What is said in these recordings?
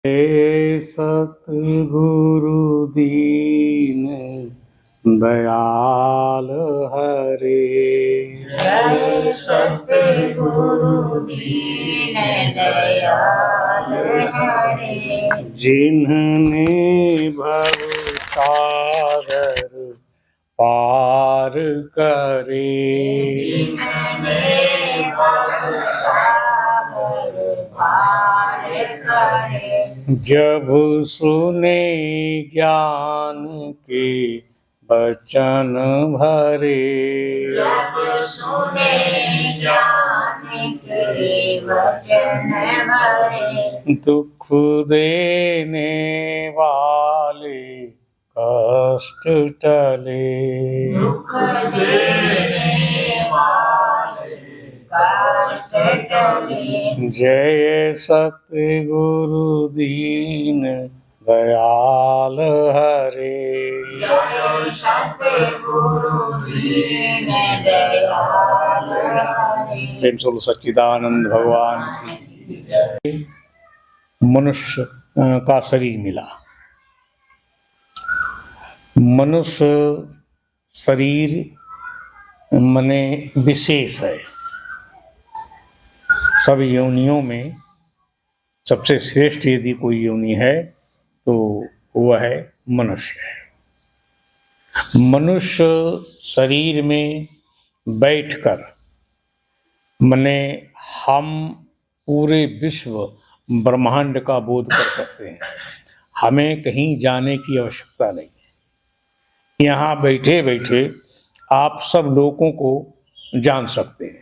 हे सतगुरु दीन दयाल हरे। जय सतगुरु दीन दयाल हरे। जिन्हने भव सागर पार करे, जिन्हने भव सागर पार करे। जब सुने ज्ञान के बचन भरे, जब सुने ज्ञान के वचन भरे। दुख देने वाले कष्ट टले, दुख देने वाले कष्ट टले। जय सतगुरु दीन दयाल हरे। जय सतगुरु दीन दयाल हरे। प्रेम स्वरूप सच्चिदानंद भगवान की मनुष्य का शरीर मिला। मनुष्य शरीर मने विशेष है। सब योनियों में सबसे श्रेष्ठ यदि कोई योनि है तो वह है मनुष्य है। मनुष्य शरीर में बैठकर मने हम पूरे विश्व ब्रह्मांड का बोध कर सकते हैं। हमें कहीं जाने की आवश्यकता नहीं है। यहाँ बैठे बैठे आप सब लोगों को जान सकते हैं।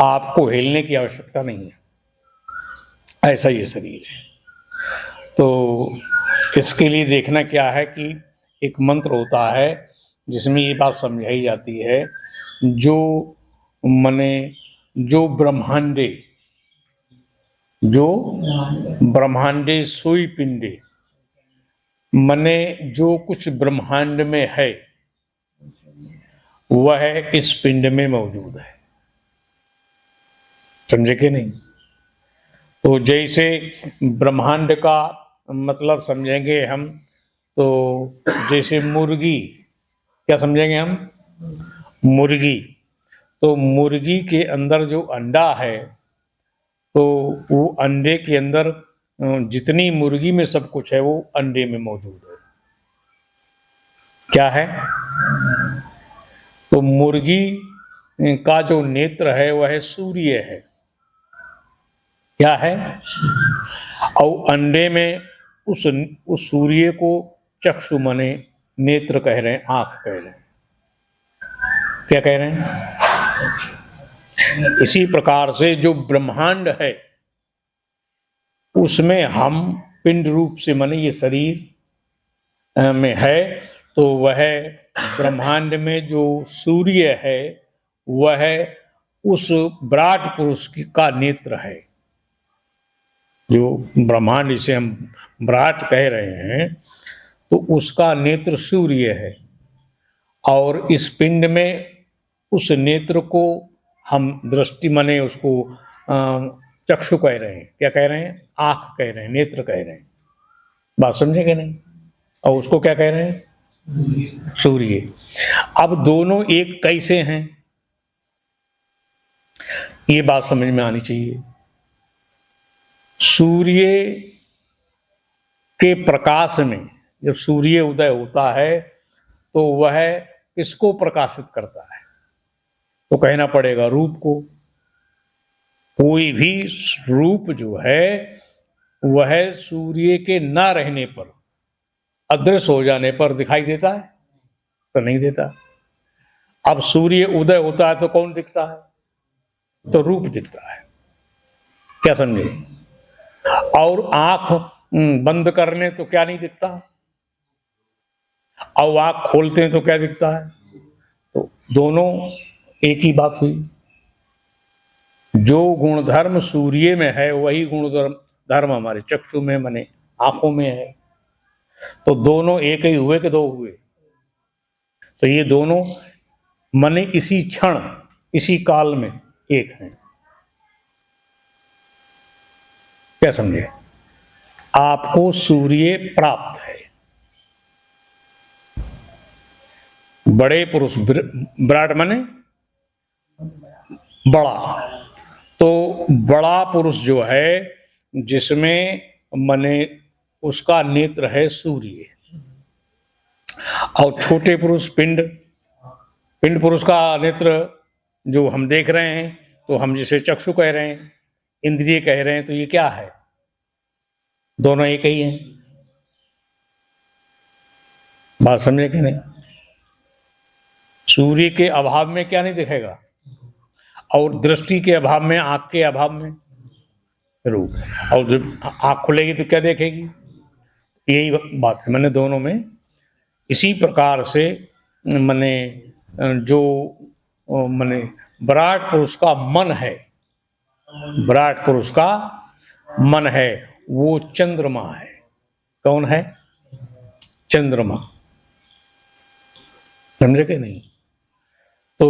आपको हिलने की आवश्यकता नहीं है। ऐसा ये शरीर है। तो इसके लिए देखना क्या है कि एक मंत्र होता है जिसमें ये बात समझाई जाती है, जो मने जो ब्रह्मांडे सोई पिंडे, मने जो कुछ ब्रह्मांड में है वह इस पिंड में मौजूद है। समझे कि नहीं? तो जैसे ब्रह्मांड का मतलब समझेंगे हम, तो जैसे मुर्गी, क्या समझेंगे हम? मुर्गी। तो मुर्गी के अंदर जो अंडा है, तो वो अंडे के अंदर जितनी मुर्गी में सब कुछ है वो अंडे में मौजूद है। क्या है? तो मुर्गी का जो नेत्र है वह सूर्य है। क्या है? और अंडे में उस सूर्य को चक्षु मने नेत्र कह रहे हैं, आंख कह रहे हैं। क्या कह रहे हैं? इसी प्रकार से जो ब्रह्मांड है उसमें हम पिंड रूप से मने ये शरीर में है, तो वह ब्रह्मांड में जो सूर्य है वह उस विराट पुरुष का नेत्र है। जो ब्रह्मांड जिसे हम विराट कह रहे हैं, तो उसका नेत्र सूर्य है। और इस पिंड में उस नेत्र को हम दृष्टि मने उसको चक्षु कह रहे हैं। क्या कह रहे हैं? आंख कह रहे हैं, नेत्र कह रहे हैं। बात समझेंगे नहीं? और उसको क्या कह रहे हैं? सूर्य। अब दोनों एक कैसे हैं, ये बात समझ में आनी चाहिए। सूर्य के प्रकाश में जब सूर्य उदय होता है तो वह किसको प्रकाशित करता है? तो कहना पड़ेगा रूप को। कोई भी रूप जो है वह सूर्य के न रहने पर, अदृश्य हो जाने पर दिखाई देता है? तो नहीं देता। अब सूर्य उदय होता है तो कौन दिखता है? तो रूप दिखता है। क्या समझे? और आंख बंद करने तो क्या नहीं दिखता, और आंख खोलते हैं तो क्या दिखता है? तो दोनों एक ही बात हुई। जो गुणधर्म सूर्य में है वही गुणधर्म हमारे चक्षु में मने आंखों में है। तो दोनों एक ही हुए कि दो हुए? तो ये दोनों मने इसी क्षण इसी काल में एक हैं। क्या समझे? आपको सूर्य प्राप्त है। बड़े पुरुष, विराट माने बड़ा, तो बड़ा पुरुष जो है जिसमें मने उसका नेत्र है सूर्य, और छोटे पुरुष पिंड पुरुष का नेत्र जो हम देख रहे हैं, तो हम जिसे चक्षु कह रहे हैं, इंद्रिय कह रहे हैं, तो ये क्या है? दोनों एक ही हैं। बात समझे कि नहीं? सूर्य के अभाव में क्या नहीं दिखेगा, और दृष्टि के अभाव में, आंख के अभाव में रूप, और जब आंख खुलेगी तो क्या देखेगी? यही बात है। मैंने दोनों में इसी प्रकार से मैंने जो मैंने विराट पुरुष का मन है, विराट पुरुष का मन है, वो चंद्रमा है। कौन है? चंद्रमा। समझे कि नहीं? तो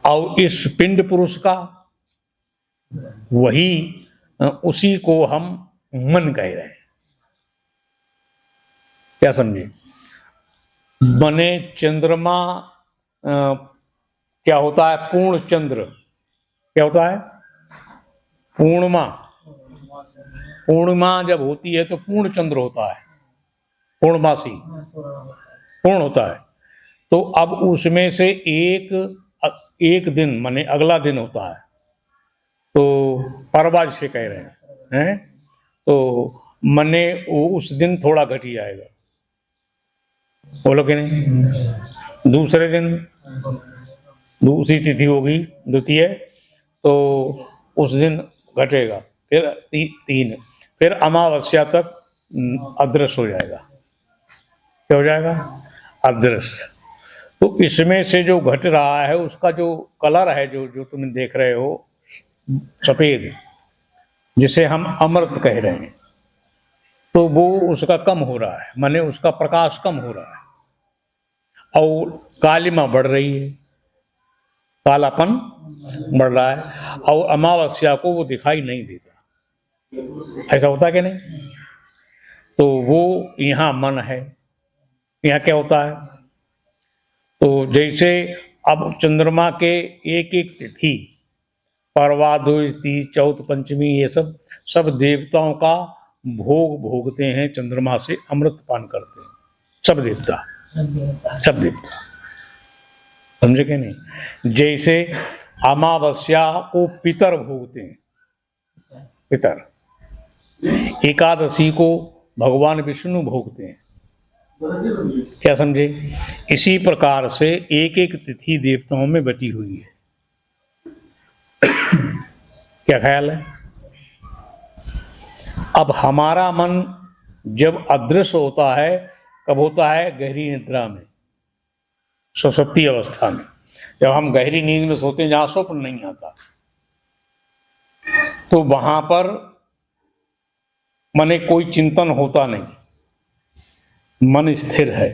और इस पिंड पुरुष का, वही उसी को हम मन कह रहे हैं। क्या समझे? मने चंद्रमा क्या होता है? पूर्ण चंद्र। क्या होता है? पूर्णिमा। पूर्णिमा जब होती है तो पूर्ण चंद्र होता है, पूर्णमासी पूर्ण होता है। तो अब उसमें से एक दिन माने अगला दिन होता है, तो परवा जिसे कह रहे हैं, तो मने उस दिन थोड़ा घट ही जाएगा। बोलो कि नहीं? दूसरे दिन दूसरी तिथि होगी, द्वितीय, तो उस दिन घटेगा, फिर तीन, फिर अमावस्या तक अदृश्य हो जाएगा। क्या हो जाएगा? अदृश्य। तो इसमें से जो घट रहा है उसका जो कलर है, जो तुम देख रहे हो सफेद, जिसे हम अमृत कह रहे हैं, तो वो उसका कम हो रहा है, माने उसका प्रकाश कम हो रहा है, और कालिमा बढ़ रही है, कालापन बढ़ रहा है, और अमावस्या को वो दिखाई नहीं देता। ऐसा होता है कि नहीं? तो वो यहाँ मन है। यहाँ क्या होता है? तो जैसे अब चंद्रमा के एक एक तिथि, परवा, द्विज, तीज, चौथ, पंचमी, ये सब देवताओं का भोग भोगते हैं, चंद्रमा से अमृत पान करते हैं, सब देवता। समझे कि नहीं? जैसे अमावस्या को पितर भोगते हैं, पितर। एकादशी को भगवान विष्णु भोगते हैं। क्या समझे? इसी प्रकार से एक एक तिथि देवताओं में बटी हुई है। क्या ख्याल है? अब हमारा मन जब अदृश्य होता है, कब होता है? गहरी निद्रा में, सुषुप्ति अवस्था में। जब हम गहरी नींद में सोते हैं, जहां स्वप्न नहीं आता, तो वहां पर मने कोई चिंतन होता नहीं, मन स्थिर है।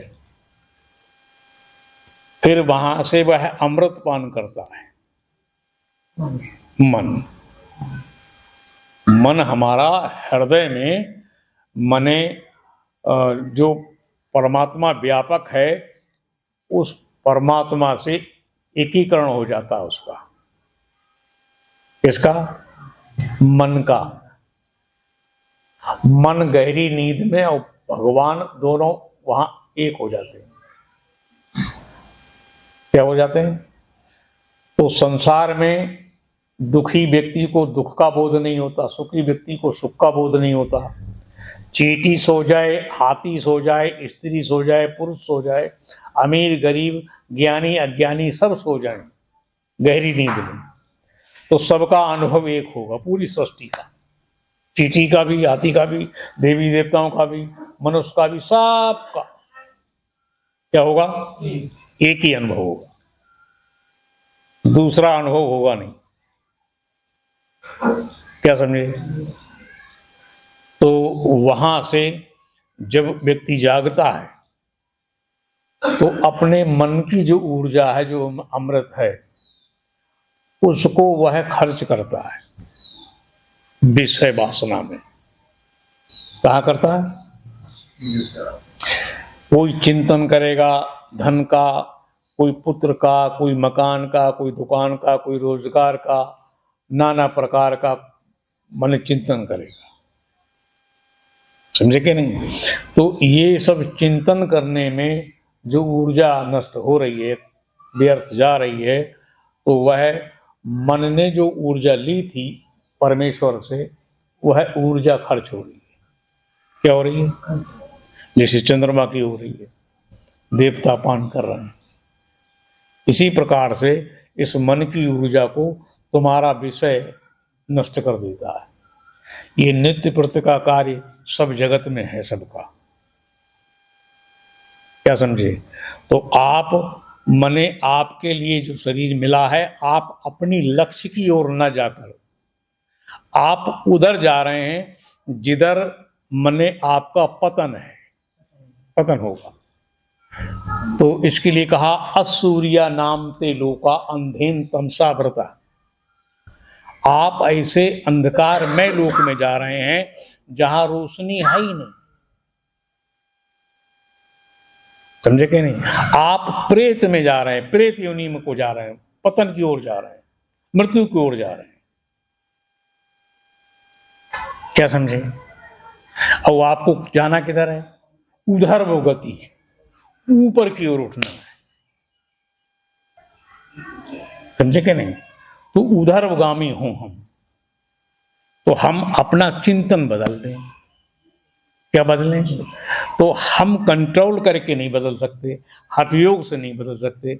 फिर वहां से वह अमृत पान करता है। मन हमारा हृदय में, मने जो परमात्मा व्यापक है, उस परमात्मा से एकीकरण हो जाता है उसका। किसका? मन का। मन गहरी नींद में और भगवान दोनों वहां एक हो जाते हैं। क्या हो जाते हैं? तो संसार में दुखी व्यक्ति को दुख का बोध नहीं होता, सुखी व्यक्ति को सुख का बोध नहीं होता। चींटी सो जाए, हाथी सो जाए, स्त्री सो जाए, पुरुष सो जाए, अमीर गरीब, ज्ञानी अज्ञानी, सब सो जाए गहरी नींद में, तो सबका अनुभव एक होगा, पूरी सृष्टि का, चींटी का भी, हाथी का भी, देवी देवताओं का भी, मनुष्य का भी, सबका क्या होगा? एक ही अनुभव होगा, दूसरा अनुभव होगा नहीं। क्या समझे? तो वहां से जब व्यक्ति जागता है, तो अपने मन की जो ऊर्जा है, जो अमृत है, उसको वह खर्च करता है विषय वासना में। कहाँ करता है? कोई चिंतन करेगा धन का, कोई पुत्र का, कोई मकान का, कोई दुकान का, कोई रोजगार का, नाना प्रकार का मन चिंतन करेगा। समझे कि नहीं? तो ये सब चिंतन करने में जो ऊर्जा नष्ट हो रही है, व्यर्थ जा रही है, तो वह मन ने जो ऊर्जा ली थी परमेश्वर से, वह ऊर्जा खर्च हो रही है। क्या हो रही है? जैसे चंद्रमा की हो रही है, देवता पान कर रहे हैं। इसी प्रकार से इस मन की ऊर्जा को तुम्हारा विषय नष्ट कर देता है। ये नित्य प्रत्य का कार्य सब जगत में है, सबका। क्या समझे? तो आप मने आपके लिए जो शरीर मिला है, आप अपनी लक्ष्य की ओर न जाकर आप उधर जा रहे हैं जिधर मने आपका पतन है, पतन होगा। तो इसके लिए कहा असूर्या नाम ते लोका अंधेन तमसा व्रता। आप ऐसे अंधकार में लोक में जा रहे हैं जहां रोशनी है ही नहीं। समझे कि नहीं? आप प्रेत में जा रहे हैं, प्रेत योनि में को जा रहे हैं, पतन की ओर जा रहे हैं, मृत्यु की ओर जा रहे हैं। क्या समझे? और आपको जाना किधर है? उधर वो गति, ऊपर की ओर उठना है। समझे कि नहीं? तो उधरगामी हूं हम। तो हम अपना चिंतन बदल दें। क्या बदलें? तो हम कंट्रोल करके नहीं बदल सकते, हठयोग से नहीं बदल सकते।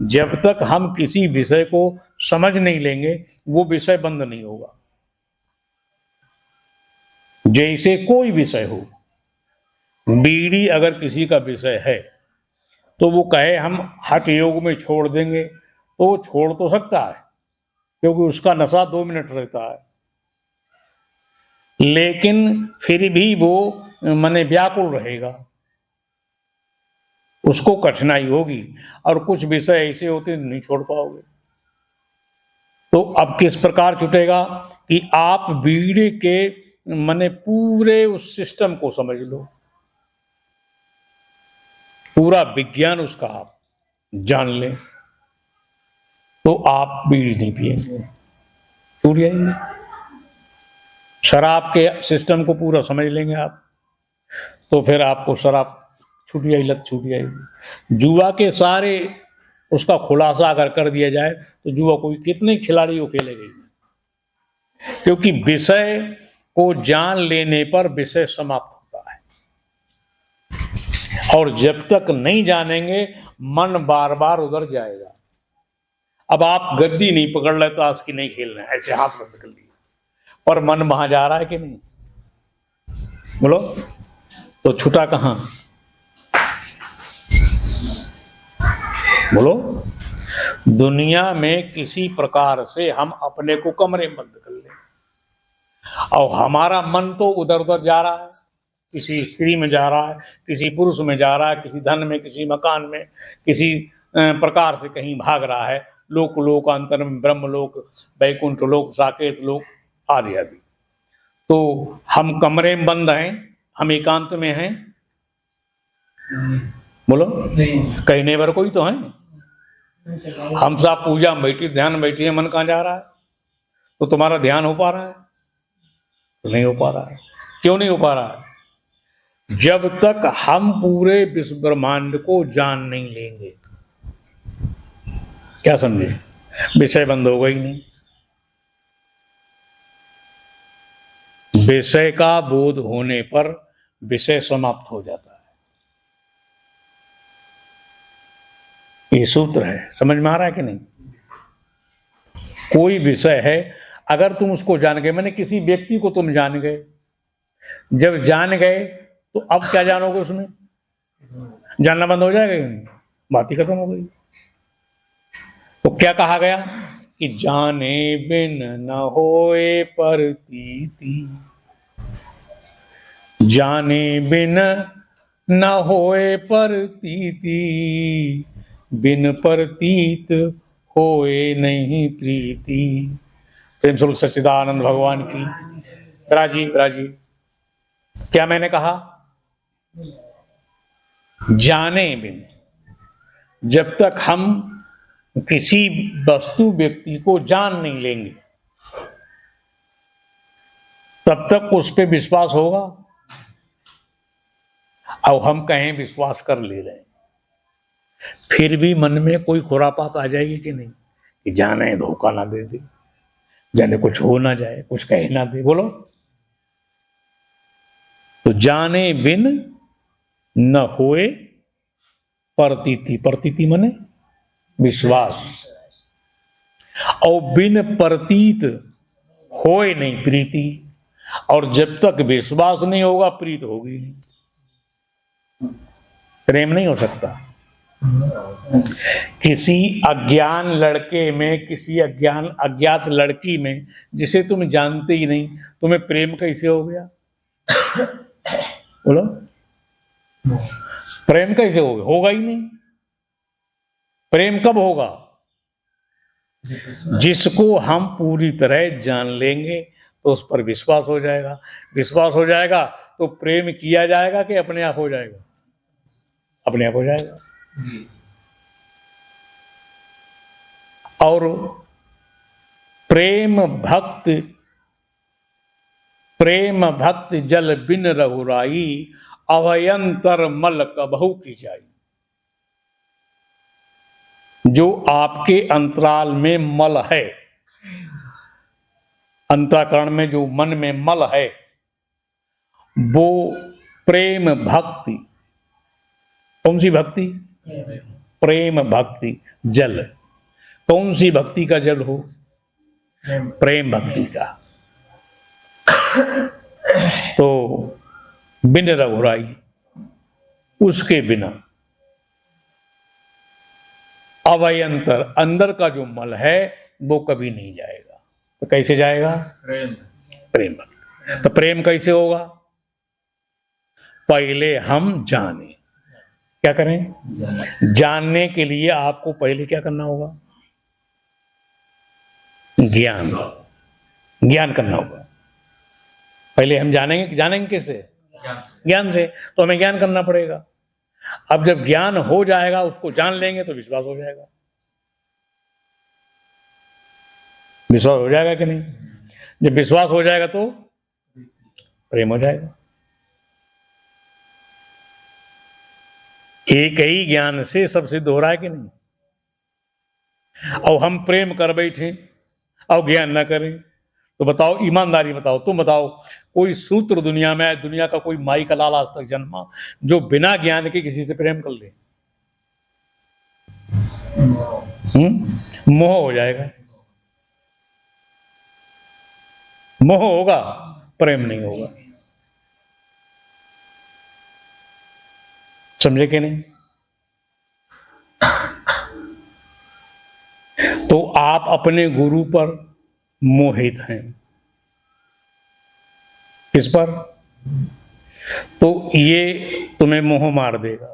जब तक हम किसी विषय को समझ नहीं लेंगे, वो विषय बंद नहीं होगा। जैसे कोई विषय हो, बीड़ी अगर किसी का विषय है तो वो कहे हम हठ योग में छोड़ देंगे, तो वो छोड़ तो सकता है क्योंकि उसका नशा 2 मिनट रहता है, लेकिन फिर भी वो मने व्याकुल रहेगा, उसको कठिनाई होगी। और कुछ विषय ऐसे होते नहीं छोड़ पाओगे। तो अब किस प्रकार छूटेगा कि आप बीड़ी के मने पूरे उस सिस्टम को समझ लो, पूरा विज्ञान उसका आप जान लें, तो आप बीड़ी नहीं पिएंगे, छूट जाएंगे। शराब के सिस्टम को पूरा समझ लेंगे आप, तो फिर आपको शराब छूट जाएगी, लत छूट जाएगी। जुआ के सारे उसका खुलासा अगर कर दिया जाए तो जुआ कोई कितने खिलाड़ी वो खेलेगा, क्योंकि विषय को जान लेने पर विषय समाप्त होता है। और जब तक नहीं जानेंगे मन बार बार उधर जाएगा। अब आप गद्दी नहीं पकड़ रहे तो आज की नहीं खेल रहे, ऐसे हाथ बंद कर लिए, पर मन वहां जा रहा है कि नहीं? बोलो, तो छूटा कहां? बोलो, दुनिया में किसी प्रकार से हम अपने को कमरे बंद कर ले, और हमारा मन तो उधर उधर जा रहा है, किसी स्त्री में जा रहा है, किसी पुरुष में जा रहा है, किसी धन में, किसी मकान में, किसी प्रकार से कहीं भाग रहा है, लोक लोकांतर में, ब्रह्म लोक, वैकुंठ लोक, साकेत लोक आदि आदि। तो हम कमरे में बंद हैं, हम एकांत में हैं? बोलो, कहीं नेबर कोई तो है? हम सब पूजा में बैठी, ध्यान में बैठी है, मन कहाँ जा रहा है? तो तुम्हारा ध्यान हो पा रहा है? तो नहीं हो पा रहा है। क्यों नहीं हो पा रहा है? जब तक हम पूरे विश्व ब्रह्मांड को जान नहीं लेंगे। क्या समझे? विषय बंद होगा ही नहीं। विषय का बोध होने पर विषय समाप्त हो जाता है। ये सूत्र है, समझ में आ रहा है कि नहीं? कोई विषय है, अगर तुम उसको जान गए, मैंने किसी व्यक्ति को तुम जान गए, जब जान गए तो अब क्या जानोगे उसमें? जानना बंद हो जाएगा कि नहीं? बात ही खत्म हो गई। तो क्या कहा गया कि जाने बिन न होए प्रतीति, जाने बिन न होए प्रतीति, बिन प्रतीत होए नहीं प्रीति। प्रेम स्वरूप सच्चिदानंद भगवान की। राजी राजी। क्या मैंने कहा? जाने बिन, जब तक हम किसी वस्तु व्यक्ति को जान नहीं लेंगे तब तक उस पर विश्वास होगा। अब हम कहें विश्वास कर ले रहे हैं, फिर भी मन में कोई खुरापात आ जाएगी कि नहीं, कि जाने धोखा ना दे दे, जाने कुछ हो ना जाए, कुछ कह ना दे। बोलो, तो जाने बिन न होए प्रतीति, प्रतीति माने विश्वास, और बिन प्रतीत होए नहीं प्रीति, और जब तक विश्वास नहीं होगा प्रीत होगी नहीं, प्रेम नहीं हो सकता। किसी अज्ञान लड़के में, किसी अज्ञात लड़की में जिसे तुम जानते ही नहीं, तुम्हें प्रेम कैसे हो गया? बोलो, प्रेम कैसे होगा? होगा ही नहीं। प्रेम कब होगा? जिसको हम पूरी तरह जान लेंगे तो उस पर विश्वास हो जाएगा। विश्वास हो जाएगा तो प्रेम किया जाएगा कि अपने आप हो जाएगा? अपने आप हो जाएगा। और प्रेम भक्त जल बिन रघुराई, अभयंतर मल कबहु की जाई। जो आपके अंतराल में मल है, अंतःकरण में जो मन में मल है, वो प्रेम भक्ति। कौन सी भक्ति? प्रेम भक्ति जल। कौन सी भक्ति का जल हो? प्रेम भक्ति का। तो बिन रघुराई, उसके बिना अवयंतर, अंदर का जो मल है वो कभी नहीं जाएगा। तो कैसे जाएगा? प्रेम भक्ति। तो प्रेम कैसे होगा? पहले हम जाने। क्या करें? जानने के लिए आपको पहले क्या करना होगा? ज्ञान। ज्ञान करना होगा। पहले हम जानेंगे कैसे? ज्ञान से। तो हमें ज्ञान करना पड़ेगा। अब जब ज्ञान हो जाएगा, उसको जान लेंगे तो विश्वास हो जाएगा। विश्वास हो जाएगा कि नहीं? जब विश्वास हो जाएगा तो प्रेम हो जाएगा। एक ही ज्ञान से सब सिद्ध हो रहा है कि नहीं? और हम प्रेम कर बैठे और ज्ञान ना करें तो बताओ, ईमानदारी बताओ, तुम बताओ, कोई सूत्र दुनिया में, दुनिया का कोई माई का लाल आज तक जन्मा जो बिना ज्ञान के किसी से प्रेम कर ले? मोह हो जाएगा। मोह होगा, प्रेम नहीं होगा। समझे कि नहीं? तो आप अपने गुरु पर मोहित हैं। किस पर? तो ये तुम्हें मोह मार देगा,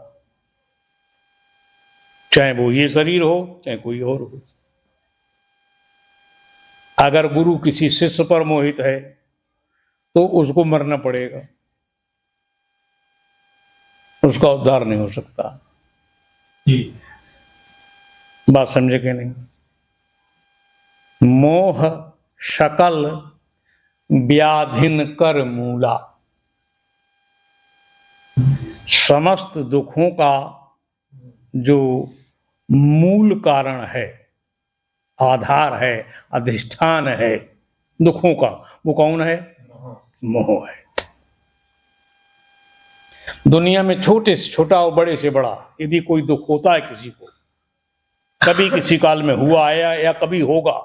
चाहे वो ये शरीर हो, चाहे कोई और हो। अगर गुरु किसी शिष्य पर मोहित है तो उसको मरना पड़ेगा, उसका उद्धार नहीं हो सकता। बात समझे कि नहीं? मोह शकल व्याधिन कर मूला, समस्त दुखों का जो मूल कारण है, आधार है, अधिष्ठान है दुखों का, वो कौन है? मोह है। दुनिया में छोटे से छोटा और बड़े से बड़ा यदि कोई दुख होता है किसी को, कभी किसी काल में हुआ है या कभी होगा,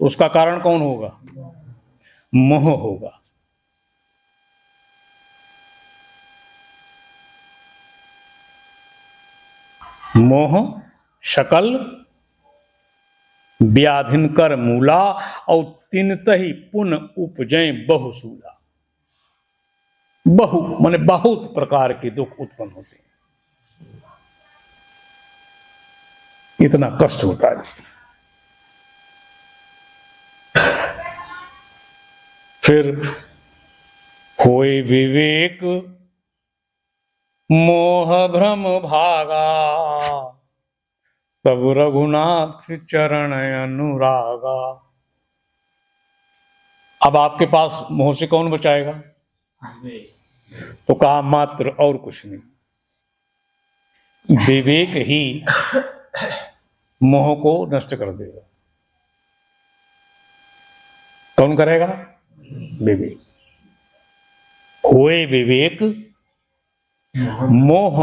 उसका कारण कौन होगा? मोह होगा। मोह शकल व्याधिन कर मूला, और तिनत ही पुन उपजय बहुसूला। बहु माने बहुत प्रकार के दुख उत्पन्न होते हैं, इतना कष्ट होता है। फिर होय विवेक मोह भ्रम भागा, तब रघुनाथ चरण अनुरागा। अब आपके पास मोह से कौन बचाएगा? तो कहा मात्र और कुछ नहीं, विवेक ही मोह को नष्ट कर देगा। कौन करेगा? विवेक। होए विवेक मोह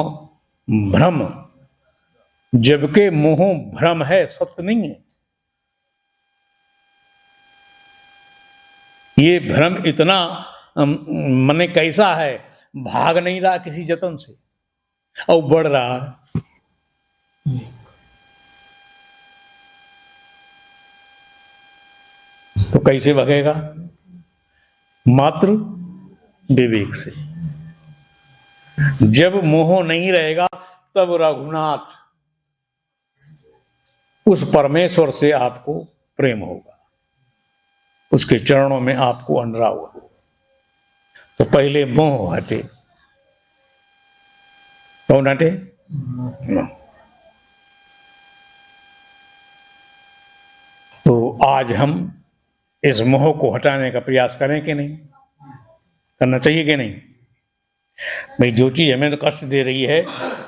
भ्रम, जबकि मोह भ्रम है, सत्य नहीं है। ये भ्रम इतना मने कैसा है, भाग नहीं रहा किसी जतन से और बढ़ रहा है। तो कैसे भगेगा? मात्र विवेक से। जब मोह नहीं रहेगा तब रघुनाथ, उस परमेश्वर से आपको प्रेम होगा, उसके चरणों में आपको अनुराग होगा। तो पहले मोह हटे। कौन हटे? तो आज हम इस मोह को हटाने का प्रयास करें कि नहीं? करना चाहिए कि नहीं? भाई जो चीज हमें तो कष्ट दे रही है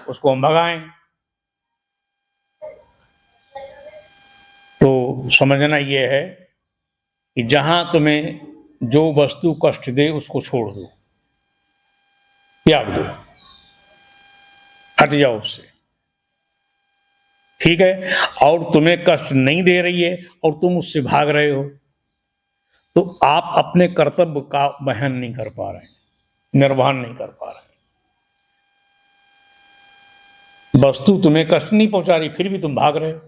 उसको हम भगाएं। तो समझना यह है कि जहां तुम्हें जो वस्तु कष्ट दे उसको छोड़ दो, त्याग दो, हट जाओ उससे, ठीक है। और तुम्हें कष्ट नहीं दे रही है और तुम उससे भाग रहे हो, तो आप अपने कर्तव्य का वहन नहीं कर पा रहे, निर्वहन नहीं कर पा रहे। वस्तु तुम्हें कष्ट नहीं पहुंचा रही, फिर भी तुम भाग रहे हो।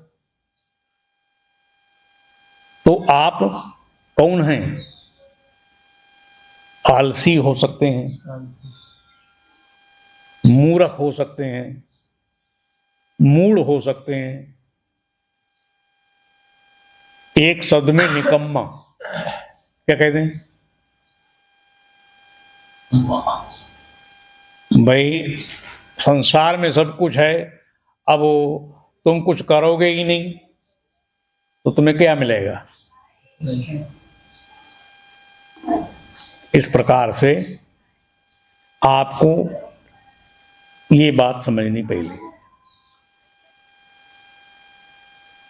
तो आप कौन हैं? आलसी हो सकते हैं, मूर्ख हो सकते हैं, मूढ़ हो सकते हैं, एक शब्द में निकम्मा। क्या कहते हैं भाई? संसार में सब कुछ है, अब तुम कुछ करोगे ही नहीं तो तुम्हें क्या मिलेगा? इस प्रकार से आपको ये बात समझनी पड़ेगी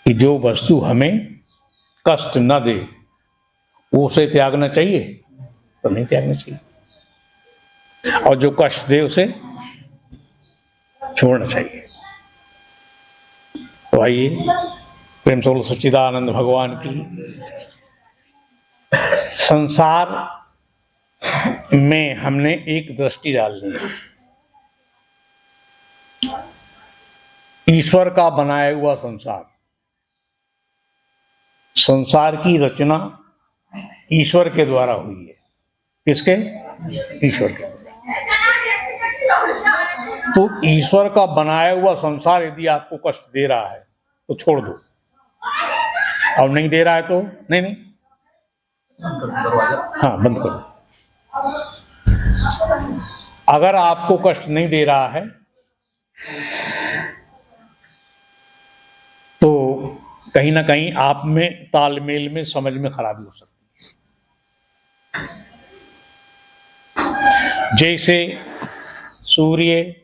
कि जो वस्तु हमें कष्ट न दे वो उसे त्यागना चाहिए तो नहीं त्यागना चाहिए, और जो कष्ट दे उसे छोड़ना चाहिए। तो आइए प्रेम से सच्चिदानंद भगवान की संसार में हमने एक दृष्टि डालनी है। ईश्वर का बनाया हुआ संसार, संसार की रचना ईश्वर के द्वारा हुई है। किसके? ईश्वर के। तो ईश्वर का बनाया हुआ संसार यदि आपको कष्ट दे रहा है तो छोड़ दो, और नहीं दे रहा है तो नहीं, हाँ बंद करो। अगर आपको कष्ट नहीं दे रहा है तो कहीं ना कहीं आप में तालमेल में, समझ में खराबी हो सकती है। जैसे सूर्य,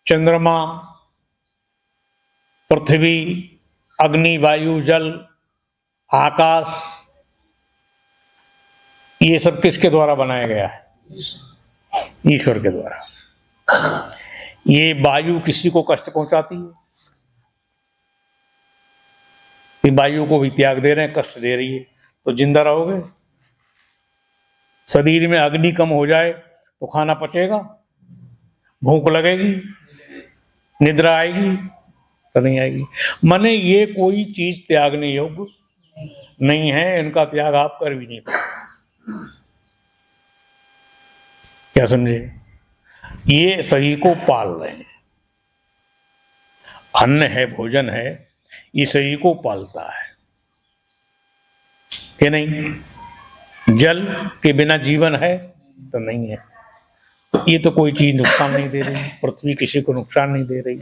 चंद्रमा, पृथ्वी, अग्नि, वायु, जल, आकाश, ये सब किसके द्वारा बनाया गया है? ईश्वर के द्वारा। ये वायु किसी को कष्ट पहुंचाती है? ये वायु को भी त्याग दे रहे हैं, कष्ट दे रही है, तो जिंदा रहोगे? शरीर में अग्नि कम हो जाए तो खाना पचेगा? भूख लगेगी? निद्रा आएगी? तो नहीं आएगी। माने ये कोई चीज त्यागने योग्य नहीं है, इनका त्याग आप कर भी नहीं पाए। क्या समझे? ये शरीर को पाल रहे हैं, अन्न है, भोजन है, ये शरीर को पालता है कि नहीं? जल के बिना जीवन है? तो नहीं है। ये तो कोई चीज नुकसान नहीं दे रही, पृथ्वी किसी को नुकसान नहीं दे रही।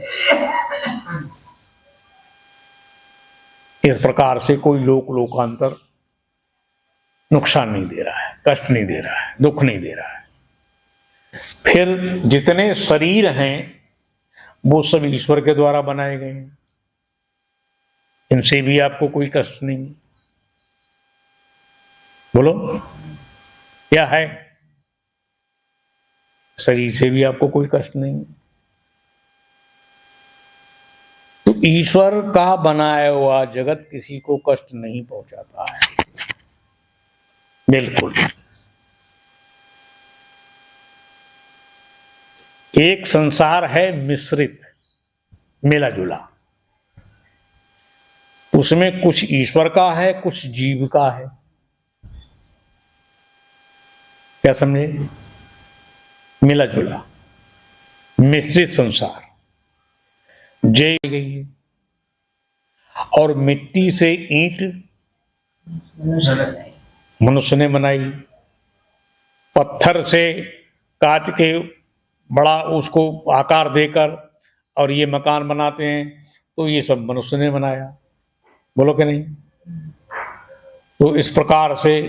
इस प्रकार से कोई लोकांतर नुकसान नहीं दे रहा है, कष्ट नहीं दे रहा है, दुख नहीं दे रहा है। फिर जितने शरीर हैं वो सब ईश्वर के द्वारा बनाए गए हैं, इनसे भी आपको कोई कष्ट नहीं। बोलो क्या है? शरीर से भी आपको कोई कष्ट नहीं। तो ईश्वर का बनाया हुआ जगत किसी को कष्ट नहीं पहुंचाता है, बिल्कुल। एक संसार है मिश्रित, मिला जुला, उसमें कुछ ईश्वर का है, कुछ जीव का है। क्या समझे? मिला जुला मिश्रित संसार जय गई है। और मिट्टी से ईंट मनुष्य ने बनाई, पत्थर से काट के बड़ा उसको आकार देकर और ये मकान बनाते हैं, तो ये सब मनुष्य ने बनाया। बोलो कि नहीं? तो इस प्रकार से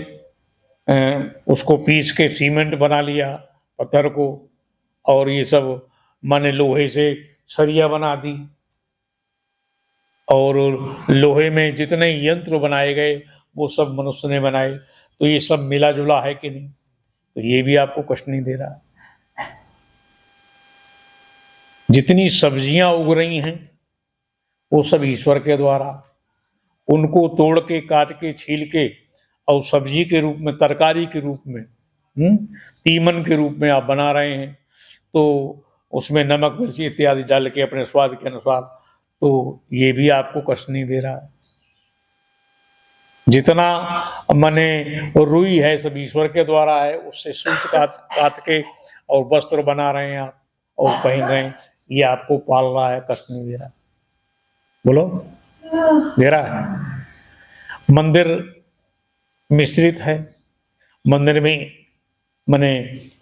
उसको पीस के सीमेंट बना लिया पत्थर को, और ये सब माने लोहे से सरिया बना दी, और लोहे में जितने यंत्र बनाए गए वो सब मनुष्य ने बनाए। तो ये सब मिला जुला है कि नहीं? तो ये भी आपको कष्ट नहीं दे रहा। जितनी सब्जियां उग रही हैं वो सब ईश्वर के द्वारा, उनको तोड़ के काट के छील के और सब्जी के रूप में, तरकारी के रूप में, तीमन के रूप में आप बना रहे हैं। तो उसमें नमक मिर्ची इत्यादि डाल के अपने स्वाद के अनुसार, तो ये भी आपको कष्ट नहीं दे रहा है। जितना मने रुई है सब ईश्वर के द्वारा है, उससे सूत काट के और वस्त्र बना रहे हैं आप और पहन रहे हैं, ये आपको पाल रहा है, कष्ट नहीं दे रहा। बोलो दे रहा है? मंदिर मिश्रित है, मंदिर में मने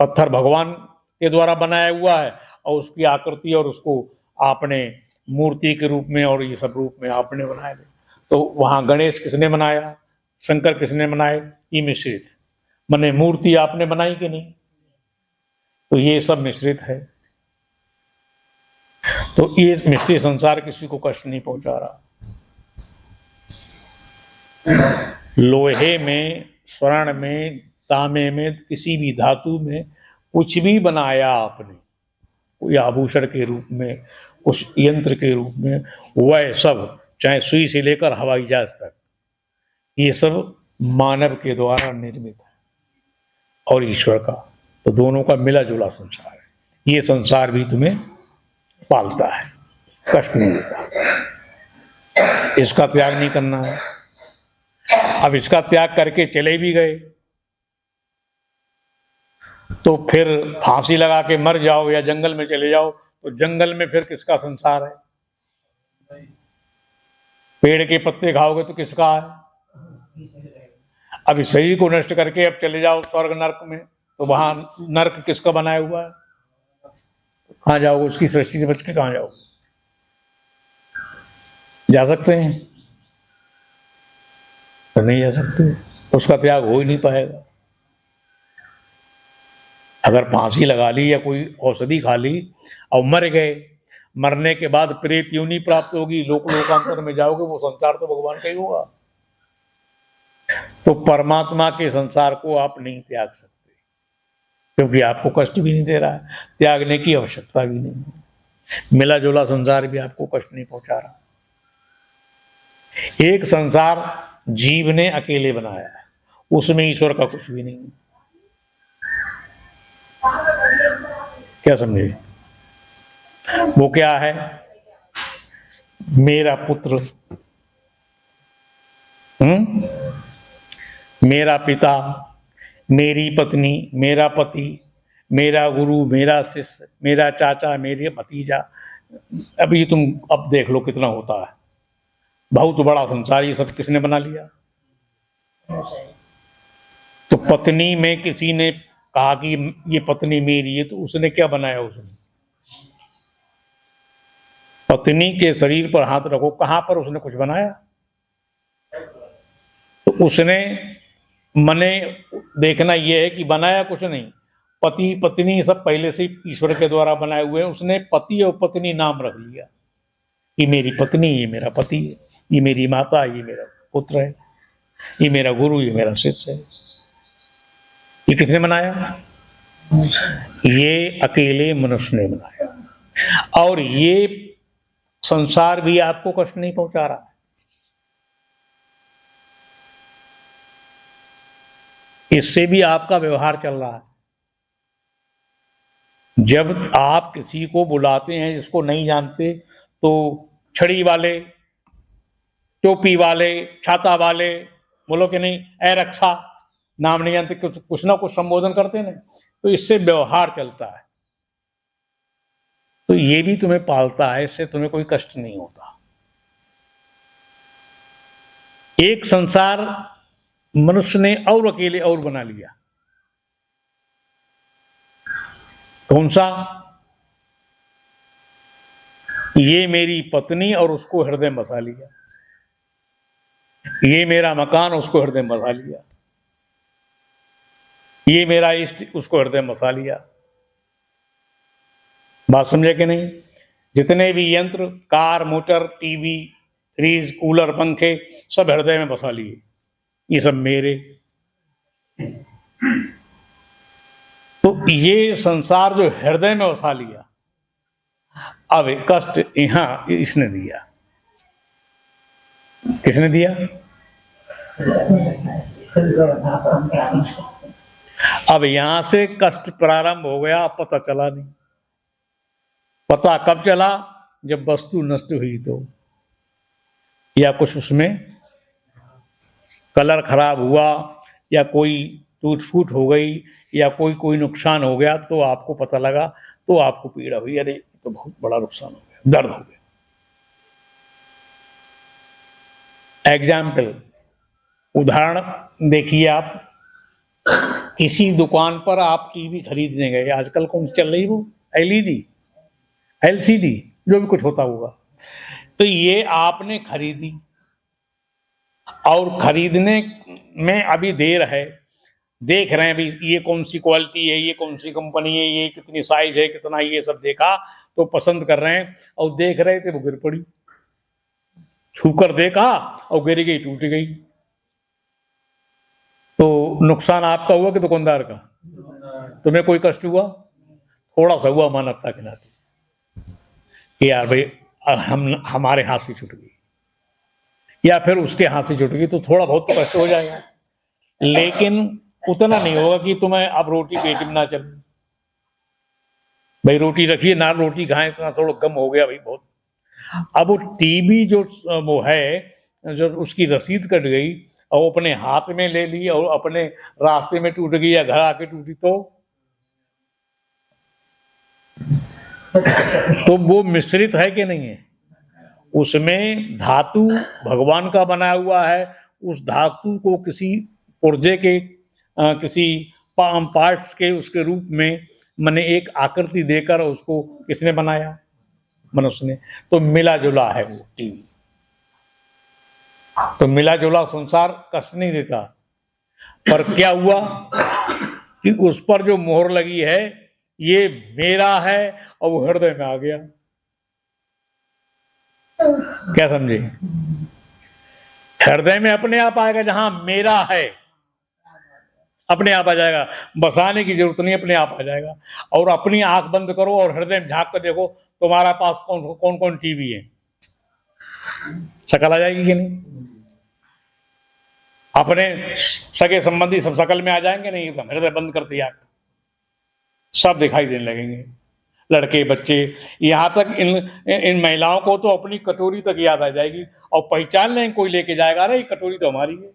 पत्थर भगवान के द्वारा बनाया हुआ है और उसकी आकृति और उसको आपने मूर्ति के रूप में और ये सब रूप में आपने बनाया। तो वहां गणेश किसने बनाया, शंकर किसने बनाए? ये मिश्रित मने मूर्ति आपने बनाई कि नहीं? तो ये सब मिश्रित है। तो ये मिश्रित संसार किसी को कष्ट नहीं पहुंचा रहा। लोहे में, स्वर्ण में, तांबे में, किसी भी धातु में कुछ भी बनाया आपने, कोई आभूषण के रूप में, कुछ यंत्र के रूप में, वह सब चाहे सुई से लेकर हवाई जहाज तक, ये सब मानव के द्वारा निर्मित है और ईश्वर का। तो दोनों का मिला जुला संसार है। ये संसार भी तुम्हें पालता है, कष्ट नहीं देता। इसका त्याग नहीं करना है। अब इसका त्याग करके चले भी गए तो फिर फांसी लगा के मर जाओ या जंगल में चले जाओ, तो जंगल में फिर किसका संसार है? पेड़ के पत्ते खाओगे तो किसका है? अब इस शरीर को नष्ट करके अब चले जाओ स्वर्ग नरक में, तो वहां नरक किसका बनाया हुआ है? कहां जाओगे? उसकी सृष्टि से बच के कहां जाओगे? जा सकते हैं? तो नहीं जा सकते, उसका त्याग हो ही नहीं पाएगा। अगर फांसी लगा ली या कोई औषधि खा ली और मर गए, मरने के बाद प्रेत योनि प्राप्त होगी, लोकांतर में जाओगे, वो संसार तो भगवान का ही होगा। तो परमात्मा के संसार को आप नहीं त्याग सकते, क्योंकि आपको कष्ट भी नहीं दे रहा है, त्यागने की आवश्यकता भी नहीं है। मिला जुला संसार भी आपको कष्ट नहीं पहुंचा रहा। एक संसार जीव ने अकेले बनाया है, उसमें ईश्वर का कुछ भी नहीं है। क्या समझे? वो क्या है? मेरा पुत्र, मेरा पिता, मेरी पत्नी, मेरा पति, मेरा गुरु, मेरा शिष्य, मेरा चाचा, मेरे भतीजा। अब ये तुम अब देख लो कितना होता है, बहुत बड़ा संसार। ये सब किसने बना लिया? तो पत्नी में किसी ने कहा कि ये पत्नी मेरी है, तो उसने क्या बनाया? उसने पत्नी के शरीर पर हाथ रखो, कहां पर उसने कुछ बनाया? तो उसने मने देखना यह है कि बनाया कुछ नहीं। पति पत्नी सब पहले से ईश्वर के द्वारा बनाए हुए हैं। उसने पति और पत्नी नाम रख लिया, ये मेरी पत्नी, ये मेरा पति है, ये मेरी माता, ये मेरा पुत्र है, ये मेरा गुरु, ये मेरा शिष्य है। ये किसने बनाया? ये अकेले मनुष्य ने बनाया। और ये संसार भी आपको कष्ट नहीं पहुंचा रहा है। इससे भी आपका व्यवहार चल रहा है। जब आप किसी को बुलाते हैं जिसको नहीं जानते, तो छड़ी वाले, टोपी वाले, छाता वाले, बोलो कि नहीं, ए रक्षा, नाम नहीं जानते, कुछ ना कुछ संबोधन करते हैं। तो इससे व्यवहार चलता है। तो ये भी तुम्हें पालता है, इससे तुम्हें कोई कष्ट नहीं होता। एक संसार मनुष्य ने और अकेले और बना लिया। कौन सा? ये मेरी पत्नी और उसको हृदय में बसा लिया, ये मेरा मकान, उसको हृदय में बसा लिया, ये मेरा इष्ट, उसको हृदय में बसा लिया। बात समझे कि नहीं? जितने भी यंत्र, car, motor, TV, fridge, cooler, पंखे, सब हृदय में बसा लिए, ये सब मेरे। तो ये संसार जो हृदय में बसा लिया, अब कष्ट यहां इसने दिया। किसने दिया? अब यहां से कष्ट प्रारंभ हो गया, पता चला नहीं। पता कब चला? जब वस्तु नष्ट हुई तो, या कुछ उसमें कलर खराब हुआ, या कोई टूट फूट हो गई, या कोई नुकसान हो गया, तो आपको पता लगा, तो आपको पीड़ा हुई, अरे तो बहुत बड़ा नुकसान हो गया, दर्द हो गया। एग्जाम्पल, उदाहरण देखिए, आप किसी दुकान पर आप टीवी खरीदने गए, आजकल कौन सी चल रही, वो एलईडी, एलसीडी, जो भी कुछ होता होगा। तो ये आपने खरीदी, और खरीदने में अभी देर है, देख रहे हैं भी ये कौन सी क्वालिटी है, ये कौन सी कंपनी है, ये कितनी साइज है, कितना, ये सब देखा, तो पसंद कर रहे हैं, और देख रहे थे वो गिर पड़ी, छूकर देखा और गिर गई, टूट गई। तो नुकसान आपका हुआ कि दुकानदार का? तुम्हें कोई कष्ट हुआ? थोड़ा सा हुआ, मानवता के नाते, कि यार भाई हमारे हाथ से छूट गई, या फिर उसके हाथ से छूट गई, तो थोड़ा बहुत तो कष्ट हो जाएगा, लेकिन उतना नहीं होगा कि तुम्हें अब रोटी पेट में ना चले। भाई रोटी रखिए ना, रोटी खाएं, इतना थोड़ा कम हो गया भाई बहुत। अब वो टीवी जो वो है, जो उसकी रसीद कट गई और अपने हाथ में ले ली और अपने रास्ते में टूट गई या घर आके टूटी, तो वो मिश्रित है कि नहीं है? उसमें धातु भगवान का बनाया हुआ है, उस धातु को किसी पुर्जे के किसी पार्ट्स के उसके रूप में मैंने एक आकृति देकर उसको किसने बनाया? मनुष्य ने। तो मिला जुला है वो टीवी। तो मिला जुला संसार कष्ट नहीं देता, पर क्या हुआ कि उस पर जो मोहर लगी है, ये मेरा है, और वो हृदय में आ गया। क्या समझे? हृदय में अपने आप आएगा, जहां मेरा है अपने आप आ जाएगा, बसाने की जरूरत नहीं, अपने आप आ जाएगा। और अपनी आंख बंद करो और हृदय में झांक कर देखो, तुम्हारा पास कौन कौन टीवी है, शकल आ जाएगी कि नहीं? अपने सगे संबंधी सब शकल में आ जाएंगे नहीं? एकदम हृदय बंद कर दिया, सब दिखाई देने लगेंगे, लड़के बच्चे, यहां तक इन महिलाओं को तो अपनी कटोरी तक याद आ जाएगी, और पहचान लें, कोई लेके जाएगा, अरे ये कटोरी तो हमारी है।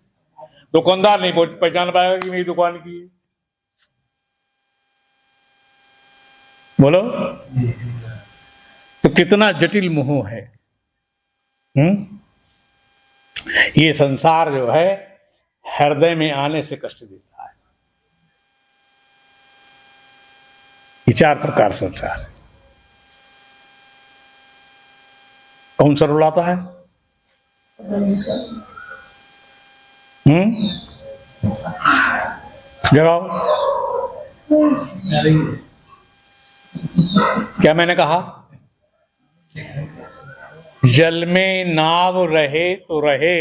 दुकानदार नहीं पहचान पाएगा कि मेरी दुकान की है। बोलो, तो कितना जटिल मोह है। ये संसार जो है हृदय में आने से कष्ट देता है। 4 प्रकार संसार है। कौन सा रुलाता है? जगाओ। क्या मैंने कहा? जल में नाव रहे तो रहे,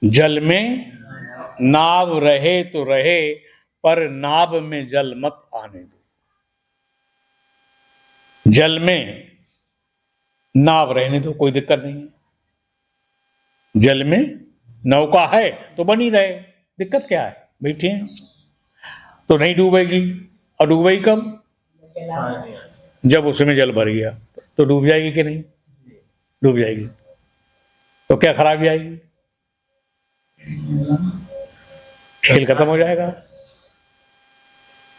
जल में नाव रहे तो रहे, पर नाव में जल मत आने दो। जल में नाव रहने दो, कोई दिक्कत नहीं है। जल में नौका है तो बनी रहे, दिक्कत क्या है? बैठे हैं तो नहीं डूबेगी। और डूबेगी कब? जब उसमें जल भर गया तो डूब जाएगी कि नहीं? डूब जाएगी। तो क्या खराबी आएगी? खेल खत्म हो जाएगा।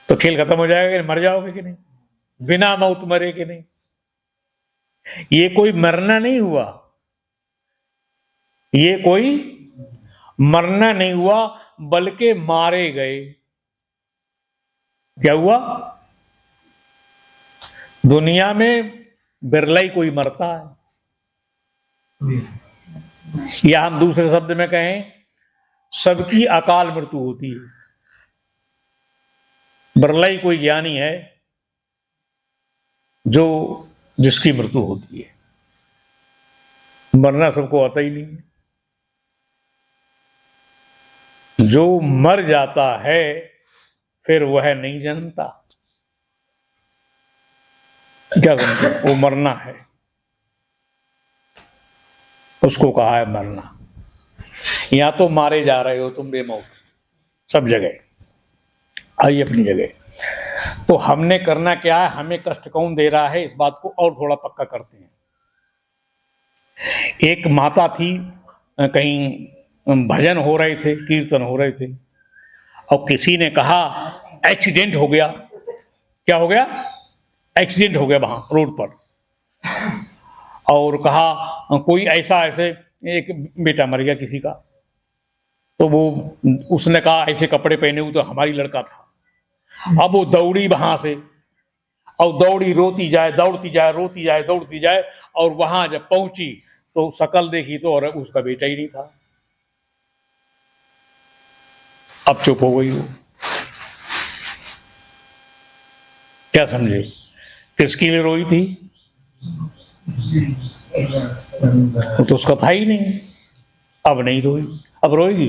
तो खेल खत्म हो जाएगा कि मर जाओगे कि नहीं? बिना मौत मरे कि नहीं? ये कोई मरना नहीं हुआ, ये कोई मरना नहीं हुआ, बल्कि मारे गए। क्या हुआ? दुनिया में बिरला ही कोई मरता है, या हम दूसरे शब्द में कहें, सबकी अकाल मृत्यु होती है। बिरला ही कोई ज्ञानी है जो जिसकी मृत्यु होती है। मरना सबको आता ही नहीं। जो मर जाता है फिर वह नहीं जानता। क्या समझे? वो मरना है, उसको कहा है मरना। या तो मारे जा रहे हो तुम बेमौत सब जगह, आइए अपनी जगह। तो हमने करना क्या है? हमें कष्ट कौन दे रहा है, इस बात को और थोड़ा पक्का करते हैं। एक माता थी, कहीं भजन हो रहे थे, कीर्तन हो रहे थे, और किसी ने कहा एक्सीडेंट हो गया। क्या हो गया? एक्सीडेंट हो गया वहां रोड पर। और कहा कोई ऐसा, ऐसे एक बेटा मर गया किसी का। तो वो उसने कहा ऐसे कपड़े पहने हुए तो हमारी लड़का था। अब वो दौड़ी वहां से, और दौड़ी, रोती जाए, दौड़ती जाए, रोती जाए, दौड़ती जाए, और वहां जब पहुंची तो शकल देखी तो और उसका बेटा ही नहीं था। अब चुप हो गई वो। क्या समझे? किसके लिए रोई थी? वो तो उसका था ही नहीं। अब नहीं रोई, अब रोएगी।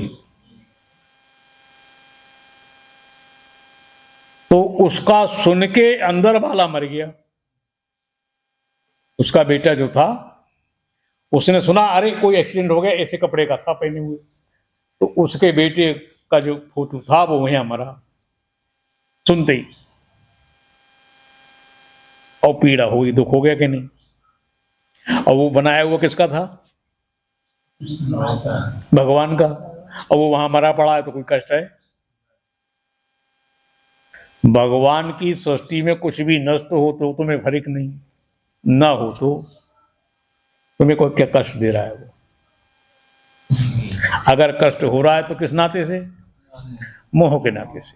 तो उसका सुन के अंदर वाला मर गया। उसका बेटा जो था, उसने सुना अरे कोई एक्सीडेंट हो गया, ऐसे कपड़े का था पहने हुए। तो उसके बेटे का जो फोटो था वो वहां मरा सुनते ही। और पीड़ा हुई, दुख हो गया कि नहीं? और वो बनाया हुआ किसका था? भगवान का। और वो वहां मरा पड़ा है तो कोई कष्ट है? भगवान की सृष्टि में कुछ भी नष्ट हो तो तुम्हें फर्क नहीं, ना हो तो तुम्हें कोई क्या कष्ट दे रहा है वो? अगर कष्ट हो रहा है तो किस नाते से? मोह के नाते से।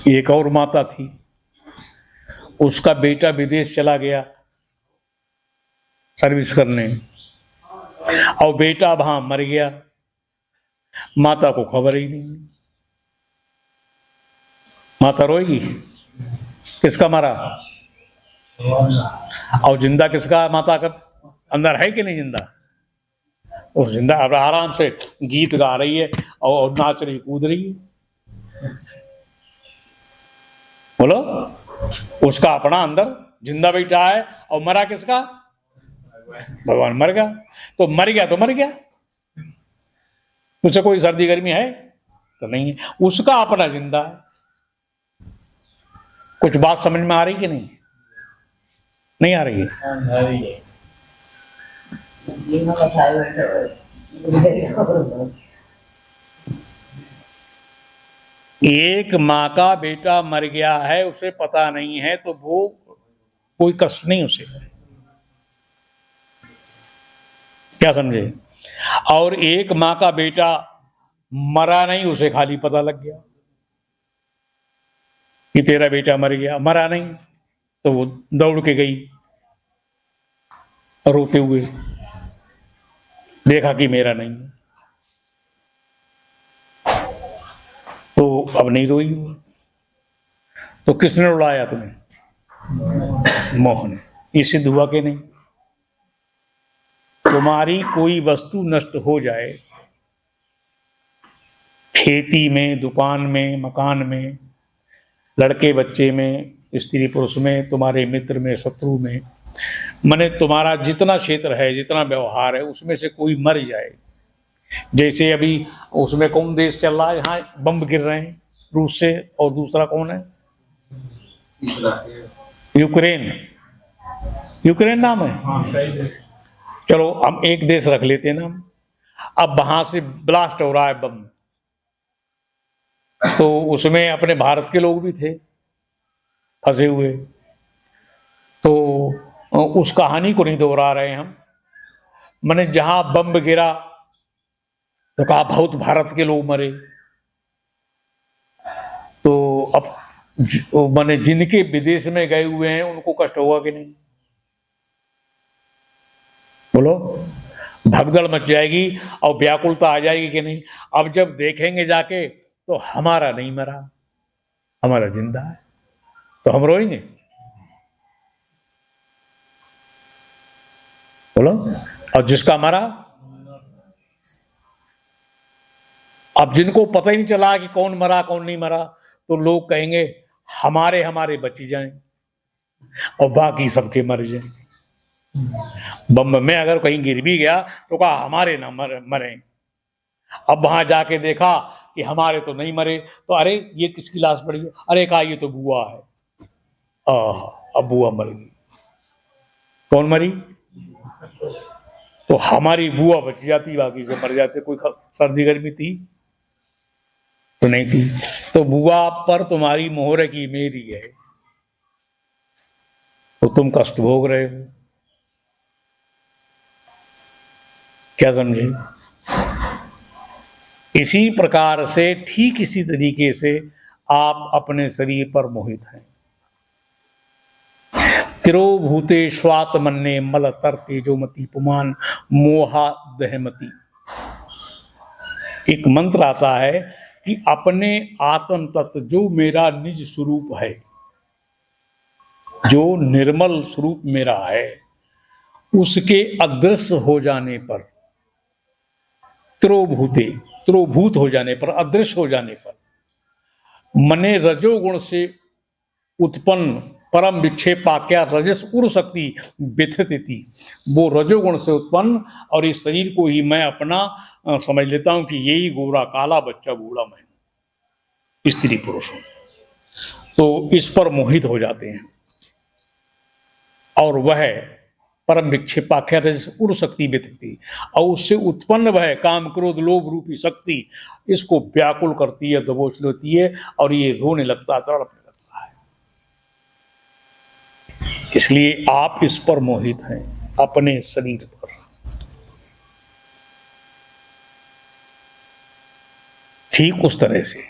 एक और माता थी, उसका बेटा विदेश चला गया सर्विस करने, और बेटा वहां मर गया। माता को खबर ही नहीं। माता रोएगी। किसका मरा? और जिंदा किसका? माता का अंदर है कि नहीं जिंदा? उस जिंदा अब आराम से गीत गा रही है और नाच रही, कूद रही है। बोलो, उसका अपना अंदर जिंदा बैठा है, और मरा किसका? भगवान। मर गया तो मर गया, तो मर गया। उसे कोई सर्दी गर्मी है तो नहीं है, उसका अपना जिंदा है। कुछ बात समझ में आ रही कि नहीं? नहीं आ रही है? एक माँ का बेटा मर गया है, उसे पता नहीं है, तो वो कोई कष्ट नहीं उसे। क्या समझे? और एक माँ का बेटा मरा नहीं, उसे खाली पता लग गया कि तेरा बेटा मर गया। मरा नहीं तो वो दौड़ के गई रोते हुए, देखा कि मेरा नहीं है, तो अब नहीं रोई। तो किसने उड़ाया तुम्हें? मोह ने। ये सिद्ध हुआ कि नहीं? तुम्हारी कोई वस्तु नष्ट हो जाए, खेती में, दुकान में, मकान में, लड़के बच्चे में, स्त्री पुरुष में, तुम्हारे मित्र में, शत्रु में, माने तुम्हारा जितना क्षेत्र है, जितना व्यवहार है, उसमें से कोई मर जाए। जैसे अभी उसमें कौन देश चल रहा है, यहाँ बम गिर रहे हैं रूस से, और दूसरा कौन है? यूक्रेन। यूक्रेन नाम है। चलो हम एक देश रख लेते हैं ना। अब वहां से ब्लास्ट हो रहा है बम, तो उसमें अपने भारत के लोग भी थे फंसे हुए, तो उस कहानी को नहीं दोहरा रहे हम। मैंने जहां बम गिरा तो कहा बहुत भारत के लोग मरे, तो अब मैंने जिनके विदेश में गए हुए हैं उनको कष्ट होगा कि नहीं? बोलो, भगदड़ मच जाएगी और व्याकुलता आ जाएगी कि नहीं? अब जब देखेंगे जाके तो हमारा नहीं मरा, हमारा जिंदा है, तो हम रोएंगे? बोलो। और जिसका मरा, अब जिनको पता ही नहीं चला कि कौन मरा कौन नहीं मरा, तो लोग कहेंगे हमारे हमारे बच जाएं और बाकी सबके मर जाएं। बम में अगर कहीं गिर भी गया तो कहा हमारे ना मरे। अब वहां जाके देखा कि हमारे तो नहीं मरे, तो अरे ये किसकी लाश पड़ी है? अरे कहा ये तो बुआ है। अब बुआ मर गई। कौन मरी? तो हमारी बुआ बच जाती, बाकी से मर जाते। कोई सर्दी गर्मी थी तो नहीं थी। तो बुआ पर तुम्हारी मोहर की मेरी है, तो तुम कष्ट भोग रहे हो। क्या समझे? इसी प्रकार से, ठीक इसी तरीके से आप अपने शरीर पर मोहित हैं। तिरोभूते स्वात्मन्ने मल तर तेजोमति पुमान मोहा दहमति। एक मंत्र आता है कि अपने आत्म तत्व, जो मेरा निज स्वरूप है, जो निर्मल स्वरूप मेरा है, उसके अदृश्य हो जाने पर, तिरोभूते, तिरोभूत हो जाने पर, अदृश्य हो जाने पर, मने रजोगुण से उत्पन्न परम विक्षेपाख्या रजस उर शक्ति व्यथिति, वो रजोगुण से उत्पन्न, और इस शरीर को ही मैं अपना समझ लेता हूं कि यही गोरा काला बच्चा बूढ़ा मैं, स्त्री पुरुष हूं। तो इस पर मोहित हो जाते हैं, और वह परम विक्षेपाख्या रजस उर शक्ति व्यथिति, और उससे उत्पन्न वह काम क्रोध लोभ रूपी शक्ति इसको व्याकुल करती है, दबोच लेती है, और ये रोने लगता है, तड़पने लगता है। इसलिए आप इस पर मोहित हैं, अपने शरीर पर। ठीक उस तरह से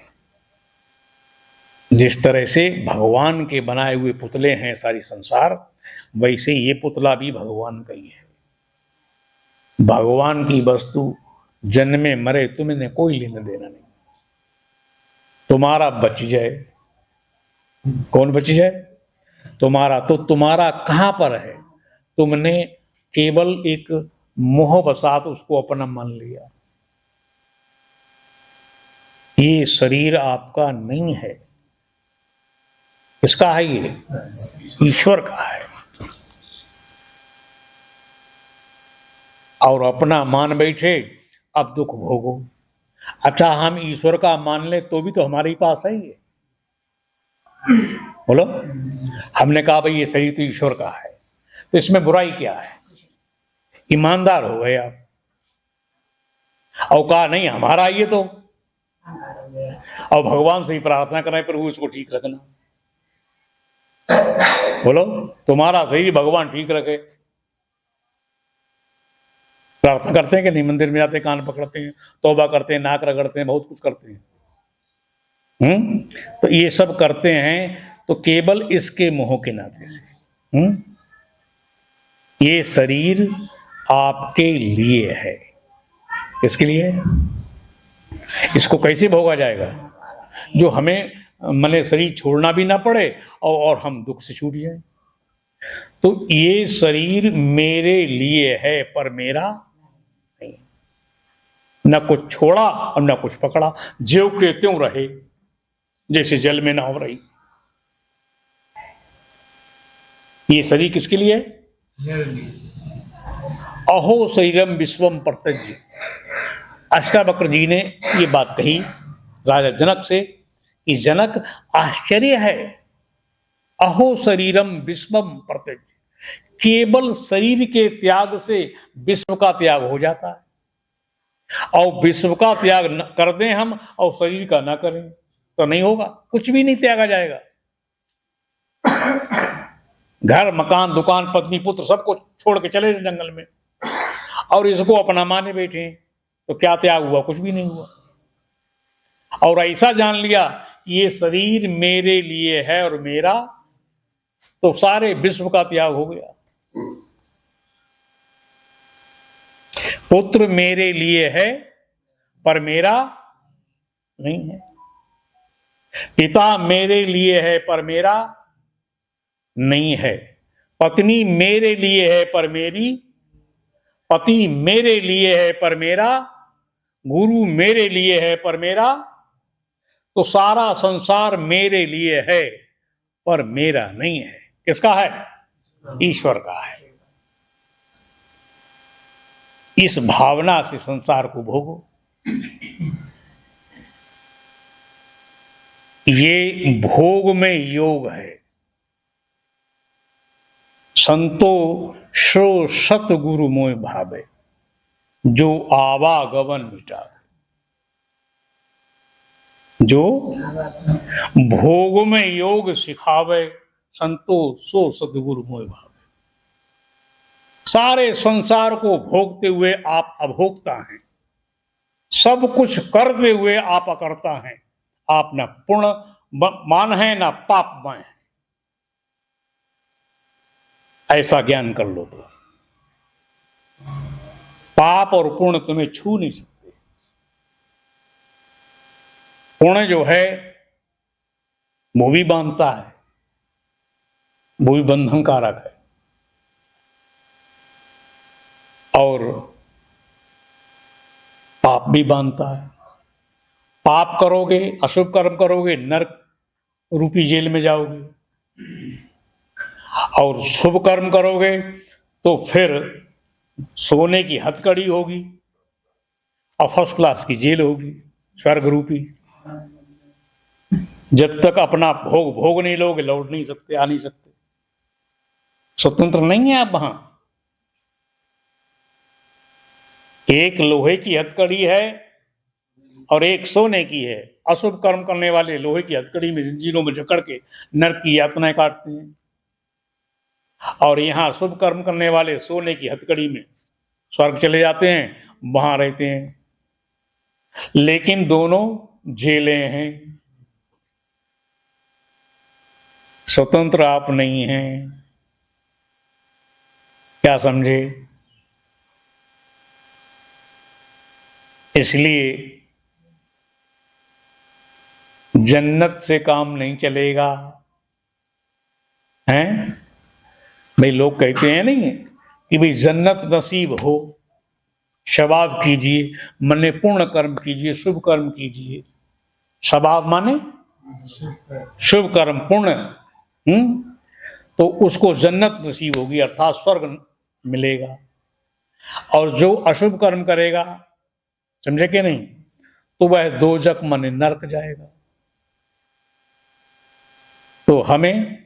जिस तरह से भगवान के बनाए हुए पुतले हैं सारी संसार, वैसे ये पुतला भी भगवान का ही है। भगवान की वस्तु जन्मे मरे तुम्हें कोई लेना देना नहीं। तुम्हारा बच जाए, कौन बच जाए? तुम्हारा। तो तुम्हारा कहां पर है? तुमने केवल एक मोह बसात उसको अपना मान लिया। ये शरीर आपका नहीं है, किसका है? ये ईश्वर का है। और अपना मान बैठे, अब दुख भोगो। अच्छा, हम ईश्वर का मान ले तो भी तो हमारे ही पास है ये। बोलो, हमने कहा भाई ये शरीर तो ईश्वर का है, तो इसमें बुराई क्या है? ईमानदार हो गए आप। और कहा नहीं हमारा ये तो, और भगवान से ही प्रार्थना करें प्रभु इसको ठीक रखना। बोलो, तुम्हारा शरीर भगवान ठीक रखे, प्रार्थना करते हैं कि नहीं? मंदिर में जाते हैं, कान पकड़ते हैं, तौबा करते हैं, नाक रगड़ते हैं, बहुत कुछ करते हैं। तो ये सब करते हैं तो केवल इसके मोह के नाते से। ये शरीर आपके लिए है। किसके लिए? इसको कैसे भोगा जाएगा? जो हमें मने शरीर छोड़ना भी ना पड़े और हम दुख से छूट जाए। तो ये शरीर मेरे लिए है पर मेरा नहीं। न कुछ छोड़ा और न कुछ पकड़ा, ज्यों के त्यों रहे, जैसे जल में नाव रही। ये शरीर किसके लिए है? अहो शरीरम विश्वम प्रत्यज्य। अष्टावक्र जी ने ये बात कही राजा जनक से कि जनक, आश्चर्य है, अहो शरीरम विश्वम प्रत्यज्य, केवल शरीर के त्याग से विश्व का त्याग हो जाता है। और विश्व का त्याग कर दें हम और शरीर का ना करें तो नहीं होगा, कुछ भी नहीं त्यागा जाएगा। घर मकान दुकान पत्नी पुत्र सब कुछ छोड़ के चले जंगल में और इसको अपना माने बैठे तो क्या त्याग हुआ? कुछ भी नहीं हुआ। और ऐसा जान लिया ये शरीर मेरे लिए है और मेरा, तो सारे विश्व का त्याग हो गया। पुत्र मेरे लिए है पर मेरा नहीं है, पिता मेरे लिए है पर मेरा नहीं है, पत्नी मेरे लिए है पर मेरी, पति मेरे लिए है पर मेरा, गुरु मेरे लिए है पर मेरा, तो सारा संसार मेरे लिए है पर मेरा नहीं है। किसका है? ईश्वर का है। इस भावना से संसार को भोगो। ये भोग में योग है। संतो शो सतगुरु मोय भावे, जो आवागमन मिटावे। जो भोग में योग सिखावे, संतो सो सतगुरु मोय भावे। सारे संसार को भोगते हुए आप अभोक्ता हैं, सब कुछ करते हुए आप अकर्ता हैं। आप न पुण्य मान है न पाप में है। ऐसा ज्ञान कर लो तो पाप और पुण्य तुम्हें छू नहीं सकते। पुण्य जो है वो भी बांधता है, वो भी बंधन कारक है। और पाप भी बांधता है। पाप करोगे, अशुभ कर्म करोगे, नरक रूपी जेल में जाओगे। और शुभ कर्म करोगे तो फिर सोने की हथकड़ी होगी और फर्स्ट क्लास की जेल होगी, स्वर्ग रूपी। जब तक अपना भोग नहीं लोगे, लौट नहीं सकते, आ नहीं सकते। स्वतंत्र नहीं है आप वहां। एक लोहे की हथकड़ी है और एक सोने की है। अशुभ कर्म करने वाले लोहे की हथकड़ी में जंजीरों में जकड़ के नरक की यातनाएं काटते हैं, और यहां शुभ कर्म करने वाले सोने की हथकड़ी में स्वर्ग चले जाते हैं, वहां रहते हैं। लेकिन दोनों जेलें हैं, स्वतंत्र आप नहीं हैं। क्या समझे? इसलिए जन्नत से काम नहीं चलेगा। हैं भाई, लोग कहते हैं नहीं कि भाई जन्नत नसीब हो, शबाब कीजिए, माने पूर्ण कर्म कीजिए, शुभ कर्म कीजिए। शबाब माने शुभ कर्म, पुण्य। तो उसको जन्नत नसीब होगी, अर्थात स्वर्ग मिलेगा। और जो अशुभ कर्म करेगा, समझे कि नहीं, तो वह दोजक माने नरक जाएगा। तो हमें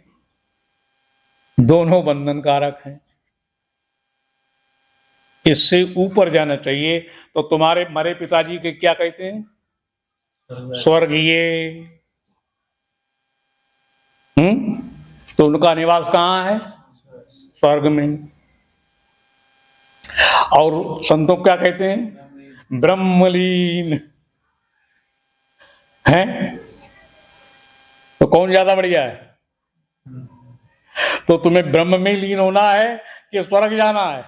दोनों बंधन कारक हैं, इससे ऊपर जाना चाहिए। तो तुम्हारे मरे पिताजी के क्या कहते हैं? स्वर्गीय। तो उनका निवास कहां है? स्वर्ग में। और संतों क्या कहते हैं? ब्रह्मलीन है। तो कौन ज्यादा बढ़िया है? तो तुम्हें ब्रह्म में लीन होना है कि स्वर्ग जाना है?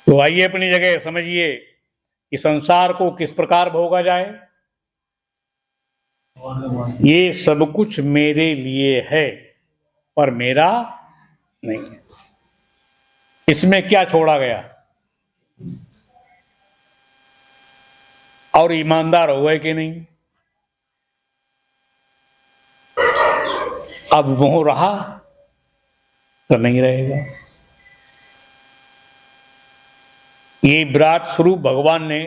तो आइए अपनी जगह समझिए कि संसार को किस प्रकार भोगा जाए। ये सब कुछ मेरे लिए है पर मेरा नहीं है। इसमें क्या छोड़ा गया? और ईमानदार हो गए कि नहीं? अब मोह रहा तो नहीं रहेगा। ये विराट स्वरूप भगवान ने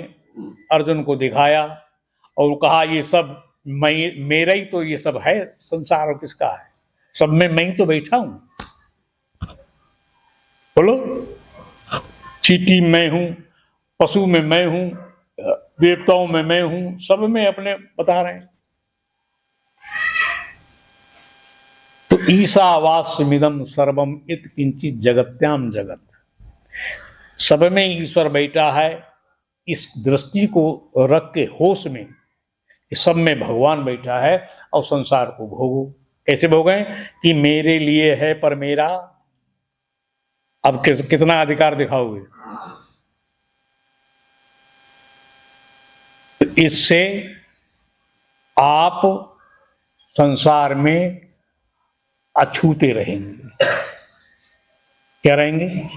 अर्जुन को दिखाया और कहा ये सब मेरा ही तो ये सब है। संसार और किसका है? सब में मैं ही तो बैठा हूं। बोलो, चींटी मैं हूं, पशु में मैं हूं, देवताओं में मैं हूं, सब में अपने बता रहे हैं। तो ईशावास्यमिदं सर्वम इत किंचित जगत्याम जगत। सब में ईश्वर बैठा है। इस दृष्टि को रख के होश में सब में भगवान बैठा है और संसार को भोगो। कैसे भोगें? कि मेरे लिए है पर मेरा। अब कितना अधिकार दिखाओगे? तो इससे आप संसार में अछूते रहेंगे। क्या रहेंगे?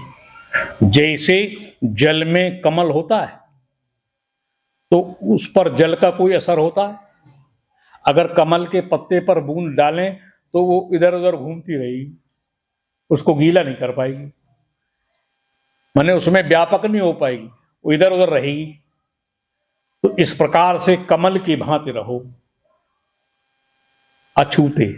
जैसे जल में कमल होता है तो उस पर जल का कोई असर होता है? अगर कमल के पत्ते पर बूंद डालें तो वो इधर उधर घूमती रहेगी, उसको गीला नहीं कर पाएगी, माने उसमें व्यापक नहीं हो पाएगी, वो इधर उधर रहेगी। तो इस प्रकार से कमल की भांति रहो, अछूते।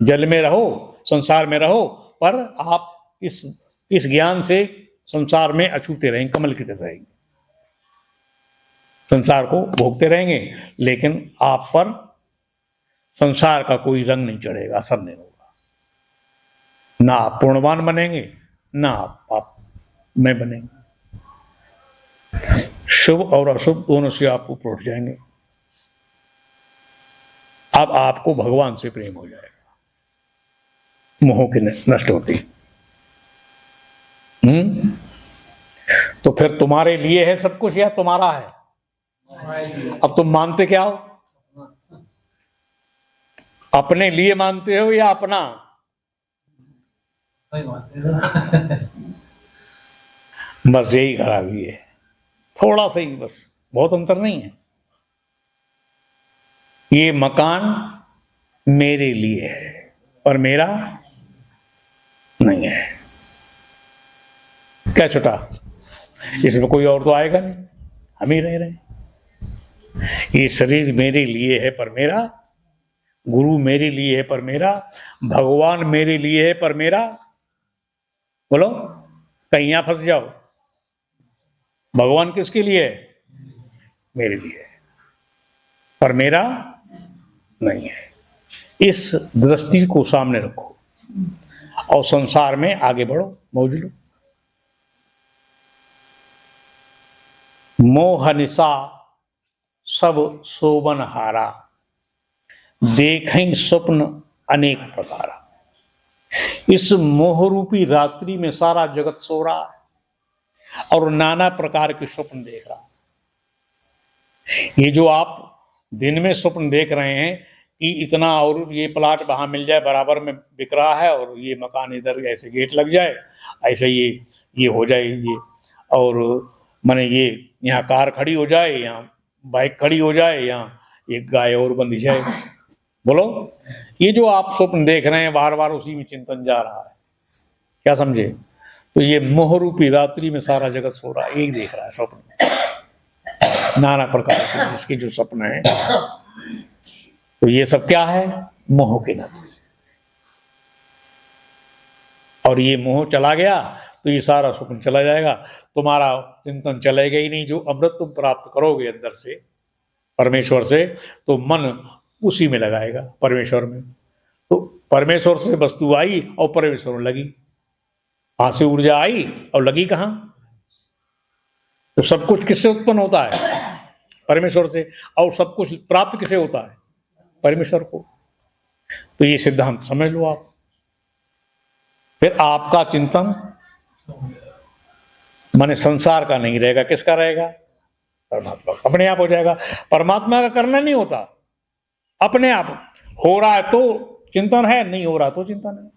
जल में रहो, संसार में रहो, पर आप इस ज्ञान से संसार में अछूते रहेंगे, कमल की तरह रहेंगे। संसार को भोगते रहेंगे लेकिन आप पर संसार का कोई रंग नहीं चढ़ेगा, असर नहीं होगा। ना आप पूर्णवान बनेंगे, ना आप पाप में बनेंगे। शुभ और अशुभ दोनों से आप ऊपर उठ जाएंगे। अब आपको भगवान से प्रेम हो जाएगा, मोह की नष्ट होती। तो फिर तुम्हारे लिए है सब कुछ या तुम्हारा है? अब तुम मानते क्या हो? अपने लिए मानते हो या अपना? बस यही खराबी है, थोड़ा सा ही, बस, बहुत अंतर नहीं है। ये मकान मेरे लिए है पर मेरा नहीं है। क्या छुटा? इसमें कोई और तो आएगा नहीं, हम ही रह रहे हैं। ये शरीर मेरे लिए है पर मेरा, गुरु मेरे लिए है पर मेरा, भगवान मेरे लिए है पर मेरा। बोलो, कहीं यहां फंस जाओ। भगवान किसके लिए है? मेरे लिए है पर मेरा नहीं है। इस दृष्टि को सामने रखो और संसार में आगे बढ़ो, मौज लो। मोह निशा सब शोभन हारा, देखें स्वप्न अनेक प्रकारा। इस मोह रूपी रात्रि में सारा जगत सो रहा है और नाना प्रकार के स्वप्न देख रहा है। ये जो आप दिन में स्वप्न देख रहे हैं कि इतना और ये प्लाट वहां मिल जाए, बराबर में बिक रहा है, और ये मकान इधर ऐसे गेट लग जाए, ऐसे ये हो जाए, ये और माने ये यहाँ कार खड़ी हो जाए, यहाँ बाइक खड़ी हो जाए, यहाँ एक गाय और बंधी जाए। बोलो, ये जो आप स्वप्न देख रहे हैं बार बार उसी में चिंतन जा रहा है। क्या समझे? तो ये मोह रूपी रात्रि में सारा जगत सो रहा है, यही देख रहा है स्वप्न, नाना प्रकार के जिसके जो सपने हैं। तो ये सब क्या है? मोह के नाते से। और ये मोह चला गया तो ये सारा स्वप्न चला जाएगा, तुम्हारा चिंतन चलेगा ही नहीं। जो अमृत तुम प्राप्त करोगे अंदर से, परमेश्वर से, तो मन उसी में लगाएगा, परमेश्वर में। तो परमेश्वर से वस्तु आई और परमेश्वर में लगी, वहां से ऊर्जा आई और लगी कहां? तो सब कुछ किससे उत्पन्न होता है? परमेश्वर से। और सब कुछ प्राप्त किसे होता है? परमेश्वर को। तो ये सिद्धांत समझ लो आप। फिर आपका चिंतन माने संसार का नहीं रहेगा, किसका रहेगा? परमात्मा। अपने आप हो जाएगा। परमात्मा का करना नहीं होता, अपने आप हो रहा है तो चिंतन है, नहीं हो रहा तो चिंतन है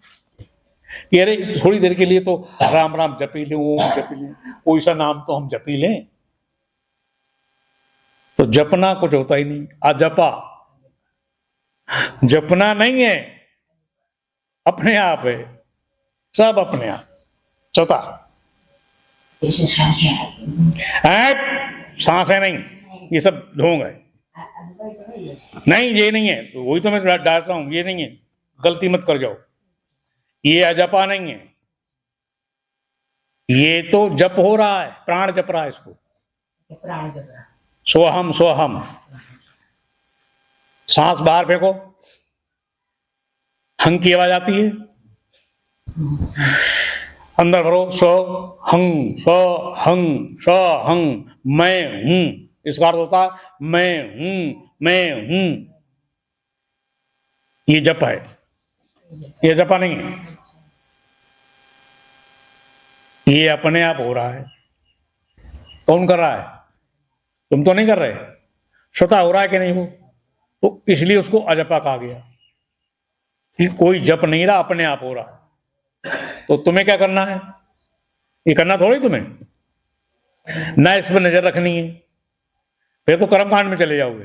कि अरे थोड़ी देर के लिए तो राम राम जपी लें, ओम जपी लें, कोई सा नाम तो हम जपी लें। तो जपना कुछ होता ही नहीं, अजपा। जपना नहीं है, अपने आप है, सब अपने आप चौथा। सांसें नहीं, ये सब ढोंग है। नहीं ये नहीं है, तो वही तो मैं डांटता हूं, ये नहीं है, गलती मत कर जाओ। ये अजपा नहीं है, ये तो जप हो रहा है, प्राण जप रहा है इसको। सोहम सोहम, सांस बाहर फेंको, हंग की आवाज आती है, अंदर भरो, सो हंग सो हंग सो हंग, मैं हूं। इसका अर्थ होता है मैं हूं, मैं हूं। ये जप है, ये जपा नहीं है। ये अपने आप हो रहा है। कौन कर रहा है? तुम तो नहीं कर रहे, स्वतः हो रहा है कि नहीं वो? तो इसलिए उसको अजपा कहा गया कि कोई जप नहीं रहा, अपने आप हो रहा है। तो तुम्हें क्या करना है? ये करना थोड़ी तुम्हें, ना इस पर नजर रखनी है, फिर तो कर्मकांड में चले जाओगे,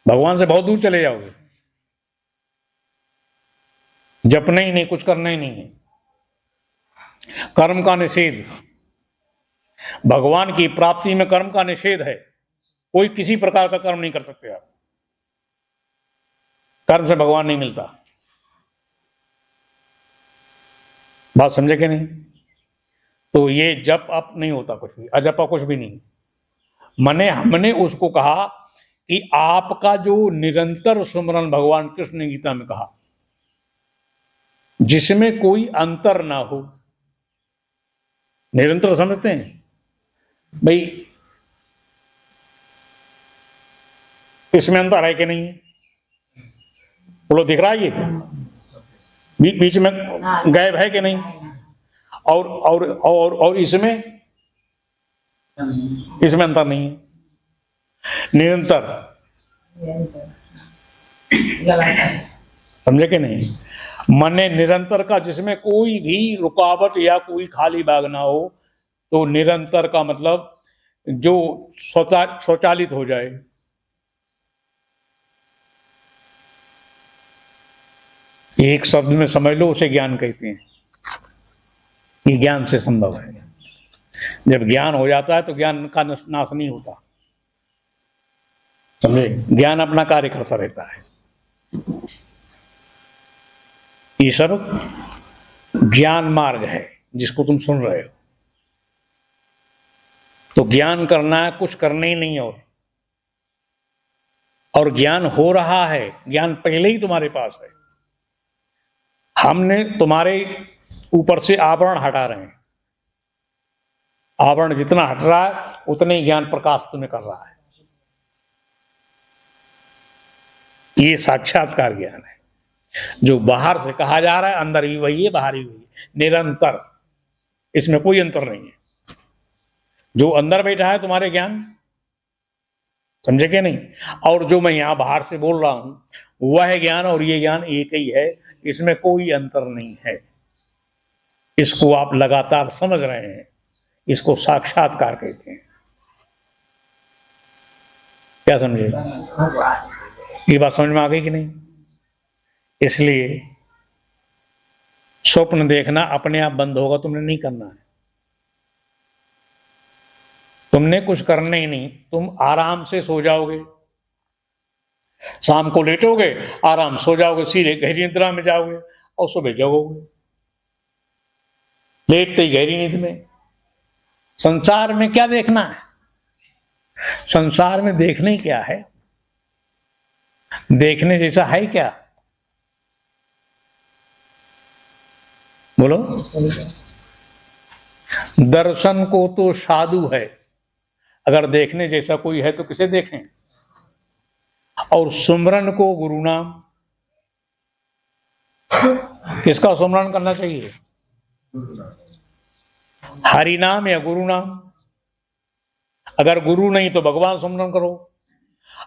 भगवान से बहुत दूर चले जाओगे। जपना ही नहीं, कुछ करना ही नहीं है। कर्म का निषेध, भगवान की प्राप्ति में कर्म का निषेध है। कोई किसी प्रकार का कर्म नहीं कर सकते आप, कर्म से भगवान नहीं मिलता। बात समझे कि नहीं? तो ये जप अप नहीं होता कुछ भी, अजपा कुछ भी नहीं। मने हमने उसको कहा कि आपका जो निरंतर सुमरन, भगवान कृष्ण ने गीता में कहा, जिसमें कोई अंतर ना हो। निरंतर समझते हैं भाई, इसमें अंतर है कि नहीं है? बोलो, दिख रहा है ये बीच में गैप है कि नहीं? और इसमें अंतर नहीं है, निरंतर। समझे कि नहीं? मने निरंतर का, जिसमें कोई भी रुकावट या कोई खाली भाग ना हो। तो निरंतर का मतलब जो स्वचालित हो जाए। एक शब्द में समझ लो, उसे ज्ञान कहते हैं। ये ज्ञान से संभव है। जब ज्ञान हो जाता है तो ज्ञान का नाश नहीं होता, समझे? ज्ञान अपना कार्य करता रहता है। ये सब ज्ञान मार्ग है जिसको तुम सुन रहे हो। तो ज्ञान करना है, कुछ करना ही नहीं। और ज्ञान हो रहा है, ज्ञान पहले ही तुम्हारे पास है। हमने तुम्हारे ऊपर से आवरण हटा रहे हैं। आवरण जितना हट रहा है उतने ही ज्ञान प्रकाश तुम्हें कर रहा है। ये साक्षात्कार ज्ञान है। जो बाहर से कहा जा रहा है, अंदर भी वही है, बाहर भी वही है, निरंतर। इसमें कोई अंतर नहीं है। जो अंदर बैठा है तुम्हारे ज्ञान, समझे कि नहीं? और जो मैं यहां बाहर से बोल रहा हूं वह ज्ञान और ये ज्ञान एक ही है, इसमें कोई अंतर नहीं है। इसको आप लगातार समझ रहे हैं, इसको साक्षात्कार कहते हैं। क्या समझे? ये बात समझ में आ गई कि नहीं? इसलिए स्वप्न देखना अपने आप बंद होगा, तुमने नहीं करना है। तुमने कुछ करना ही नहीं, तुम आराम से सो जाओगे। शाम को लेटोगे, आराम सो जाओगे, सीधे गहरी निद्रा में जाओगे और सुबह जगोगे लेटते ही गहरी नींद में। संसार में क्या देखना है? संसार में देखने क्या है? देखने जैसा है क्या? बोलो। दर्शन को तो साधु है, अगर देखने जैसा कोई है तो किसे देखें। और सुमरन को गुरु नाम, किसका सुमरन करना चाहिए? हरि नाम या गुरु नाम। अगर गुरु नहीं तो भगवान सुमरन करो,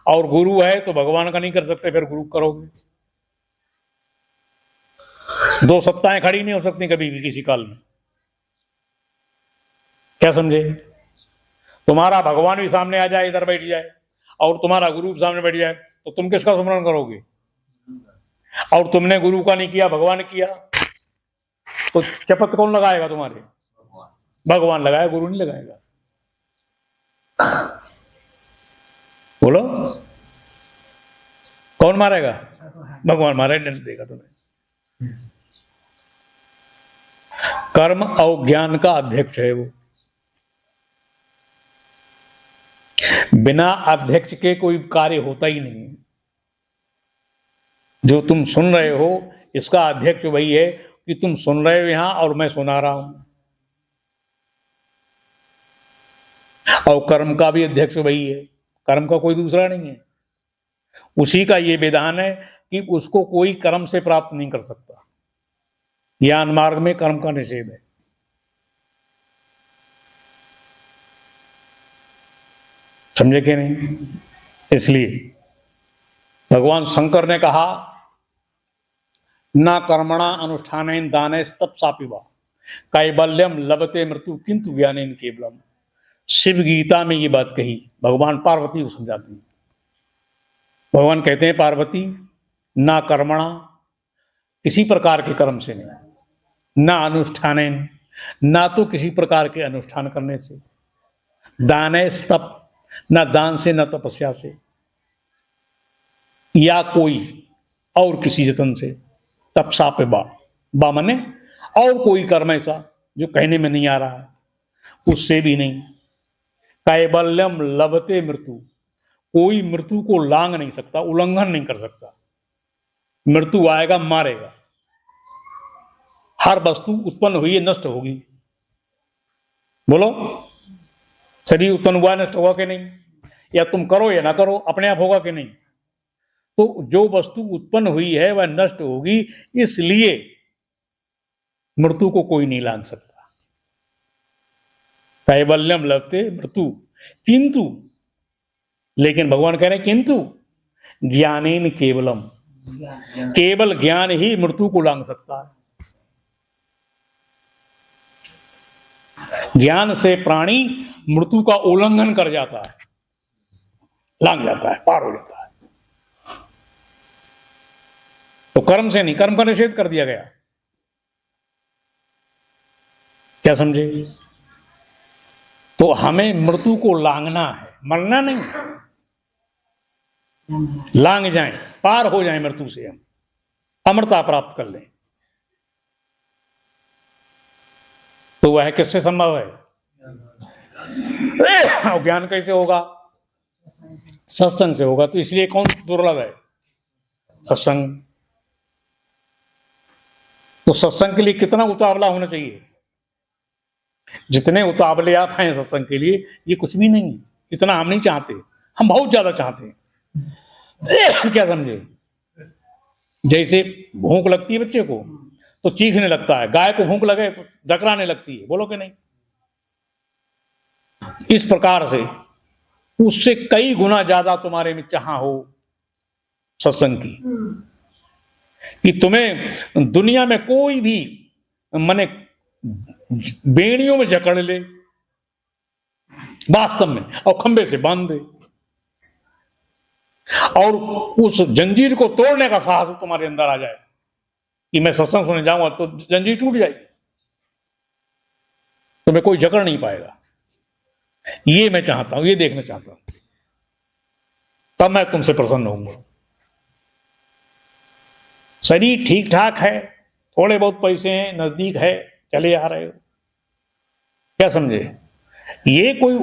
और गुरु है तो भगवान का नहीं कर सकते, फिर गुरु करोगे। दो सत्ताएं खड़ी नहीं हो सकती कभी भी किसी काल में। क्या समझे? तुम्हारा भगवान भी सामने आ जाए, इधर बैठ जाए, और तुम्हारा गुरु सामने बैठ जाए, तो तुम किसका सुमरन करोगे? और तुमने गुरु का नहीं किया, भगवान ने किया, तो शपथ कौन लगाएगा तुम्हारे? भगवान लगाएगा, गुरु नहीं लगाएगा। बोलो, कौन मारेगा? भगवान मारेगा, दंड देगा तुम्हें। कर्म और ज्ञान का अध्यक्ष है वो। बिना अध्यक्ष के कोई कार्य होता ही नहीं। जो तुम सुन रहे हो, इसका अध्यक्ष वही है कि तुम सुन रहे हो यहां और मैं सुना रहा हूं। और कर्म का भी अध्यक्ष वही है, कर्म का कोई दूसरा नहीं है। उसी का ये विधान है कि उसको कोई कर्म से प्राप्त नहीं कर सकता। ज्ञान मार्ग में कर्म का निषेध है। समझे कि नहीं? इसलिए भगवान शंकर ने कहा, ना कर्मणा अनुष्ठानेन दाने तपसा पिबा कैबल्यम लभते मृत्यु किंतु ज्ञानेन केवलम। शिव गीता में ये बात कही, भगवान पार्वती को समझाते हैं। भगवान कहते हैं, पार्वती, ना कर्मणा, किसी प्रकार के कर्म से नहीं, ना अनुष्ठानेन, ना तो किसी प्रकार के अनुष्ठान करने से, दाने तप, ना दान से, ना तपस्या से, या कोई और किसी जतन से, तपसा पे बा मने और कोई कर्म ऐसा जो कहने में नहीं आ रहा है, उससे भी नहीं। कैबल्यम लभते मृत्यु, कोई मृत्यु को लांग नहीं सकता, उल्लंघन नहीं कर सकता। मृत्यु आएगा, मारेगा। हर वस्तु उत्पन्न हुई है, नष्ट होगी। बोलो, शरीर उत्पन्न हुआ, नष्ट होगा कि नहीं? या तुम करो या ना करो, अपने आप होगा कि नहीं? तो जो वस्तु उत्पन्न हुई है वह नष्ट होगी, इसलिए मृत्यु को कोई नहीं लांग सकता। कैवल्यम लभते मृत्यु किंतु, लेकिन भगवान कह रहे हैं किंतु ज्ञानेन केवलम, केवल ज्ञान ही मृत्यु को लांग सकता है। ज्ञान से प्राणी मृत्यु का उल्लंघन कर जाता है, लांग जाता है, पार हो जाता है। तो कर्म से नहीं, कर्म का निषेध कर दिया गया। क्या समझे? तो हमें मृत्यु को लांघना है, मरना नहीं। लांग जाएं, पार हो जाएं मृत्यु से, हम अमरता प्राप्त कर लें। तो वह किससे संभव है? और ज्ञान कैसे होगा? सत्संग से होगा। तो इसलिए कौन दुर्लभ है? सत्संग। तो सत्संग के लिए कितना उतावला होना चाहिए? जितने उतावले आप हैं सत्संग के लिए, ये कुछ भी नहीं। इतना हम नहीं चाहते, हम बहुत ज्यादा चाहते हैं। क्या समझे? जैसे भूख लगती है बच्चे को तो चीखने लगता है, गाय को भूख लगे तो डकराने लगती है। बोलो कि नहीं? इस प्रकार से उससे कई गुना ज्यादा तुम्हारे में चाह हो सत्संग की, कि तुम्हें दुनिया में कोई भी मने बेड़ियों में जकड़ ले वास्तव में, और खंबे से बांध दे, और उस जंजीर को तोड़ने का साहस तुम्हारे अंदर आ जाए कि मैं सत्संग सुनने जाऊंगा तो जंजीर टूट जाएगी, तुम्हें कोई जकड़ नहीं पाएगा। ये मैं चाहता हूं, ये देखना चाहता हूं, तब मैं तुमसे प्रसन्न होऊंगा। शरीर ठीक ठाक है, थोड़े बहुत पैसे हैं, नजदीक है, चले आ रहे हो। क्या समझे? ये कोई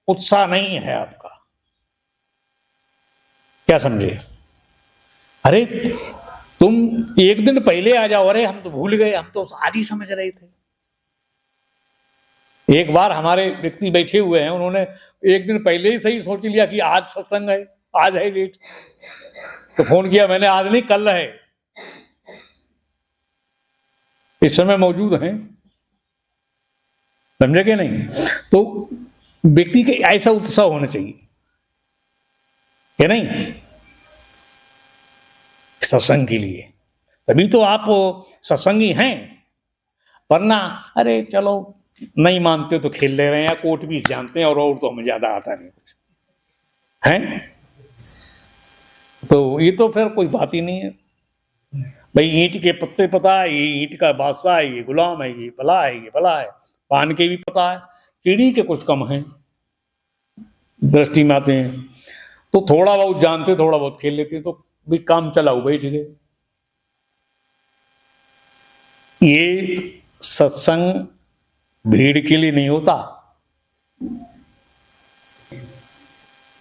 उत्साह नहीं है आपका। क्या समझे? अरे तुम एक दिन पहले आ जाओ, अरे हम तो भूल गए, हम तो आज ही समझ रहे थे। एक बार हमारे व्यक्ति बैठे हुए हैं, उन्होंने एक दिन पहले ही सही सोच लिया कि आज सत्संग है, आज है डेट, तो फोन किया मैंने, आज नहीं कल है। इस समय मौजूद हैं, समझे कि नहीं? तो व्यक्ति के ऐसा उत्साह होना चाहिए कि नहीं सत्संग के लिए, तभी तो आप सत्संगी हैं। वरना अरे चलो नहीं मानते तो खेल ले रहे हैं, या कोट भी जानते हैं, और तो हमें ज्यादा आता नहीं कुछ है। तो ये तो फिर कोई बात ही नहीं है भाई। ईंट के पत्ते पता है, ये ईंट का बादशाह है, ये गुलाम है, ये भला है, ये भला है। पान के भी पता है, चिड़ी के कुछ कम है, दृष्टि में आते हैं। तो थोड़ा बहुत जानते, थोड़ा बहुत खेल लेते, तो भी काम चलाओ, बैठ गए। ये सत्संग भीड़ के लिए नहीं होता,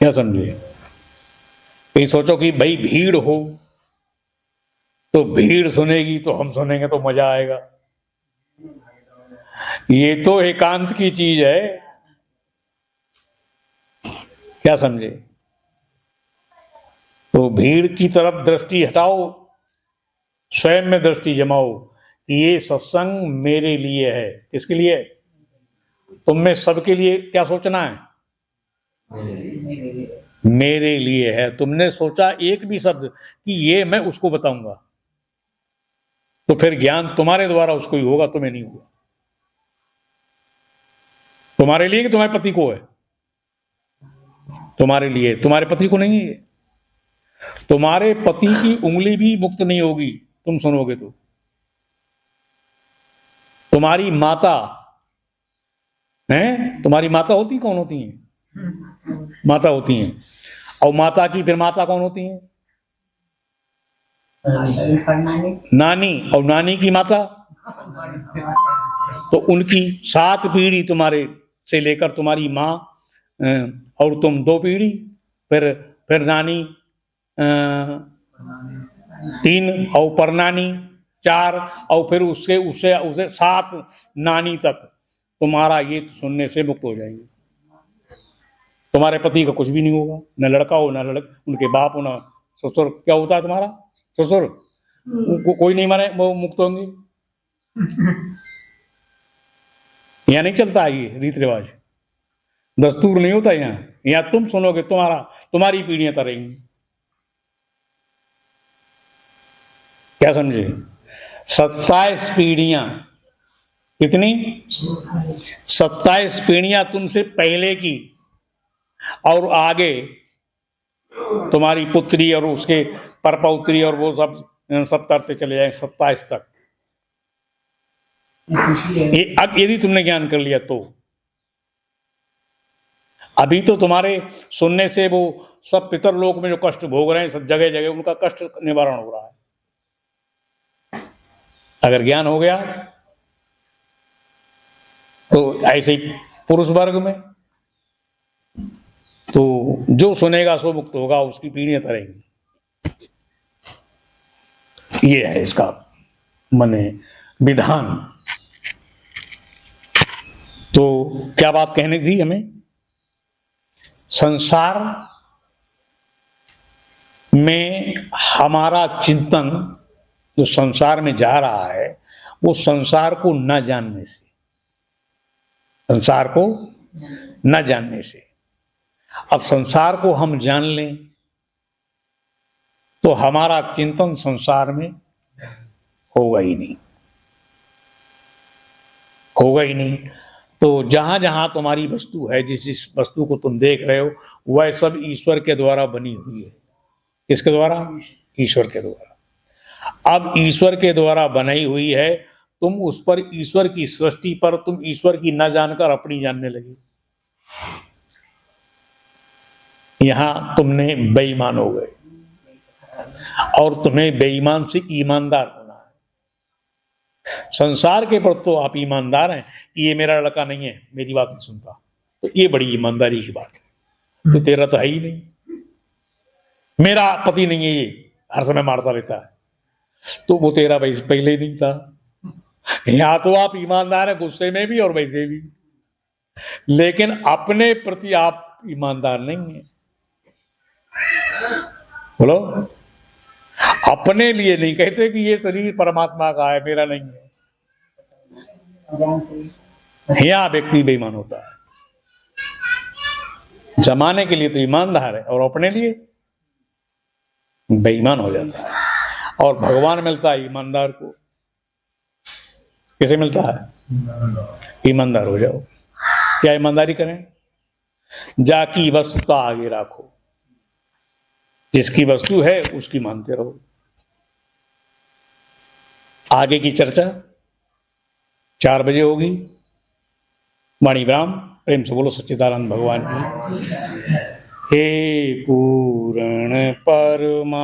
क्या समझे? कहीं सोचो कि भाई भीड़ हो तो भीड़ सुनेगी तो हम सुनेंगे तो मजा आएगा। ये तो एकांत की चीज है, क्या समझे? तो भीड़ की तरफ दृष्टि हटाओ, स्वयं में दृष्टि जमाओ कि ये सत्संग मेरे लिए है। किसके लिए? तुम में सबके लिए क्या सोचना है? मेरे लिए है। तुमने सोचा एक भी शब्द कि ये मैं उसको बताऊंगा, तो फिर ज्ञान तुम्हारे द्वारा उसको ही होगा, तुम्हें नहीं होगा। तुम्हारे लिए कि तुम्हारे पति को है? तुम्हारे लिए, तुम्हारे पति को नहीं है। तुम्हारे पति की उंगली भी मुक्त नहीं होगी तुम सुनोगे तो। तुम्हारी माता है, तुम्हारी माता होती कौन होती हैं? माता होती हैं। और माता की फिर माता कौन होती हैं? नानी। और नानी की माता, तो उनकी 7 पीढ़ी तुम्हारे से लेकर तुम्हारी माँ, और तुम 2 पीढ़ी, फिर नानी 3, और परनानी 4, और फिर उससे उसे उसे 7 नानी तक तुम्हारा ये सुनने से मुक्त हो जाएंगे। तुम्हारे पति का कुछ भी नहीं होगा, न लड़का हो, न उनके बाप हो, न ससुर। क्या होता है तुम्हारा? ससुर कोई नहीं माने, वो मुक्त होंगे। यहाँ नहीं चलता है ये रीत रिवाज, दस्तूर नहीं होता यहाँ। यहाँ तुम सुनोगे, तुम्हारी पीढ़ियां तरेंगी। क्या समझे? 27 पीढ़ियां। कितनी? 27 पीढ़ियां तुमसे पहले की, और आगे तुम्हारी पुत्री और उसके परपौत्री और वो सब तरते चले जाएंगे 27 तक। अब यदि तुमने ज्ञान कर लिया तो अभी तो तुम्हारे सुनने से वो सब पितर लोक में जो कष्ट भोग रहे हैं, सब जगह जगह उनका कष्ट निवारण हो रहा है। अगर ज्ञान हो गया तो ऐसे ही पुरुष वर्ग में तो जो सुनेगा सो मुक्त होगा, उसकी पीढ़ियां तरेंगी। ये है इसका माने विधान। तो क्या बात कहने थी हमें? संसार में हमारा चिंतन जो संसार में जा रहा है, वो संसार को न जानने से, संसार को न जानने से। अब संसार को हम जान लें तो हमारा चिंतन संसार में होगा ही नहीं, होगा ही नहीं। तो जहां जहां तुम्हारी वस्तु है, जिस जिस वस्तु को तुम देख रहे हो, वह सब ईश्वर के द्वारा बनी हुई है। किसके द्वारा? ईश्वर के द्वारा। अब ईश्वर के द्वारा बनाई हुई है, तुम उस पर, ईश्वर की सृष्टि पर तुम ईश्वर की न जानकर अपनी जानने लगे। यहां तुमने बेईमान हो गए, और तुम्हें बेईमान से ईमानदार होना है। संसार के प्रति तो आप ईमानदार हैं कि ये मेरा लड़का नहीं है, मेरी बात नहीं सुनता, तो ये बड़ी ईमानदारी की बात है। तो तेरा तो है ही नहीं, मेरा पति नहीं है, ये हर समय मारता रहता है, तो वो तेरा वैसे पहले नहीं था। यहाँ तो आप ईमानदार हैं, गुस्से में भी और वैसे भी, लेकिन अपने प्रति आप ईमानदार नहीं है। बोलो, अपने लिए नहीं कहते कि ये शरीर परमात्मा का है, मेरा नहीं है। यहाँ व्यक्ति बेईमान होता है। जमाने के लिए तो ईमानदार है और अपने लिए बेईमान हो जाता है। और भगवान मिलता है ईमानदार को। कैसे मिलता है? ईमानदार हो जाओ। क्या ईमानदारी करें? जाकी वस्तुता आगे रखो, जिसकी वस्तु है उसकी मानते रहो। आगे की चर्चा 4 बजे होगी। वाणी विराम। प्रेम से बोलो सच्चिदानंद भगवान की। हे पूर्ण परमात्मा,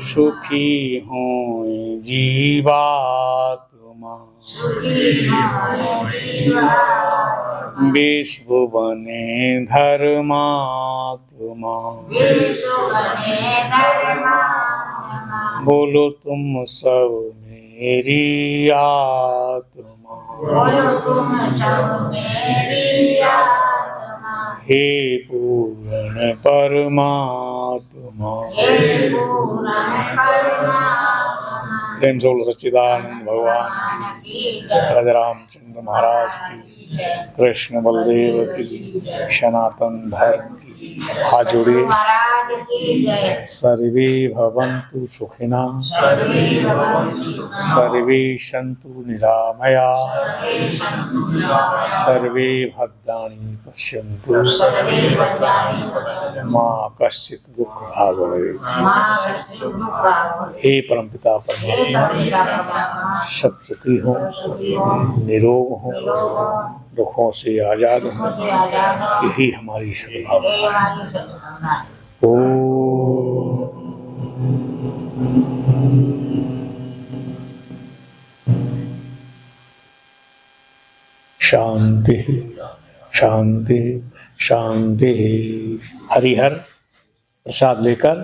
सुखी हो जीवात्मा, विश्व बने धर्मात्मा, बोलो तुम सब मेरी आत्मा, हे पूर्ण परमात्मा। प्रेम से बोलो सच्चिदानंद भगवान की, राजा रामचंद्र महाराज की, कृष्ण बलदेव की, सनातन धर्म की। हाथ जोड़िए। सर्वे भवन्तु सुखिनः, सर्वे सन्तु निरामया, सर्वे भद्राणि पश्यन्तु, मा कश्चित् दुःखभाग् भवेत्। हे परमपिता परमात्मा, सब सुखी हो, निरोग हो, दुखों से आजाद हो, यही हमारी सद्भावना है। शांति शांति शांति। हरिहर प्रसाद लेकर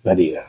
हरिहर।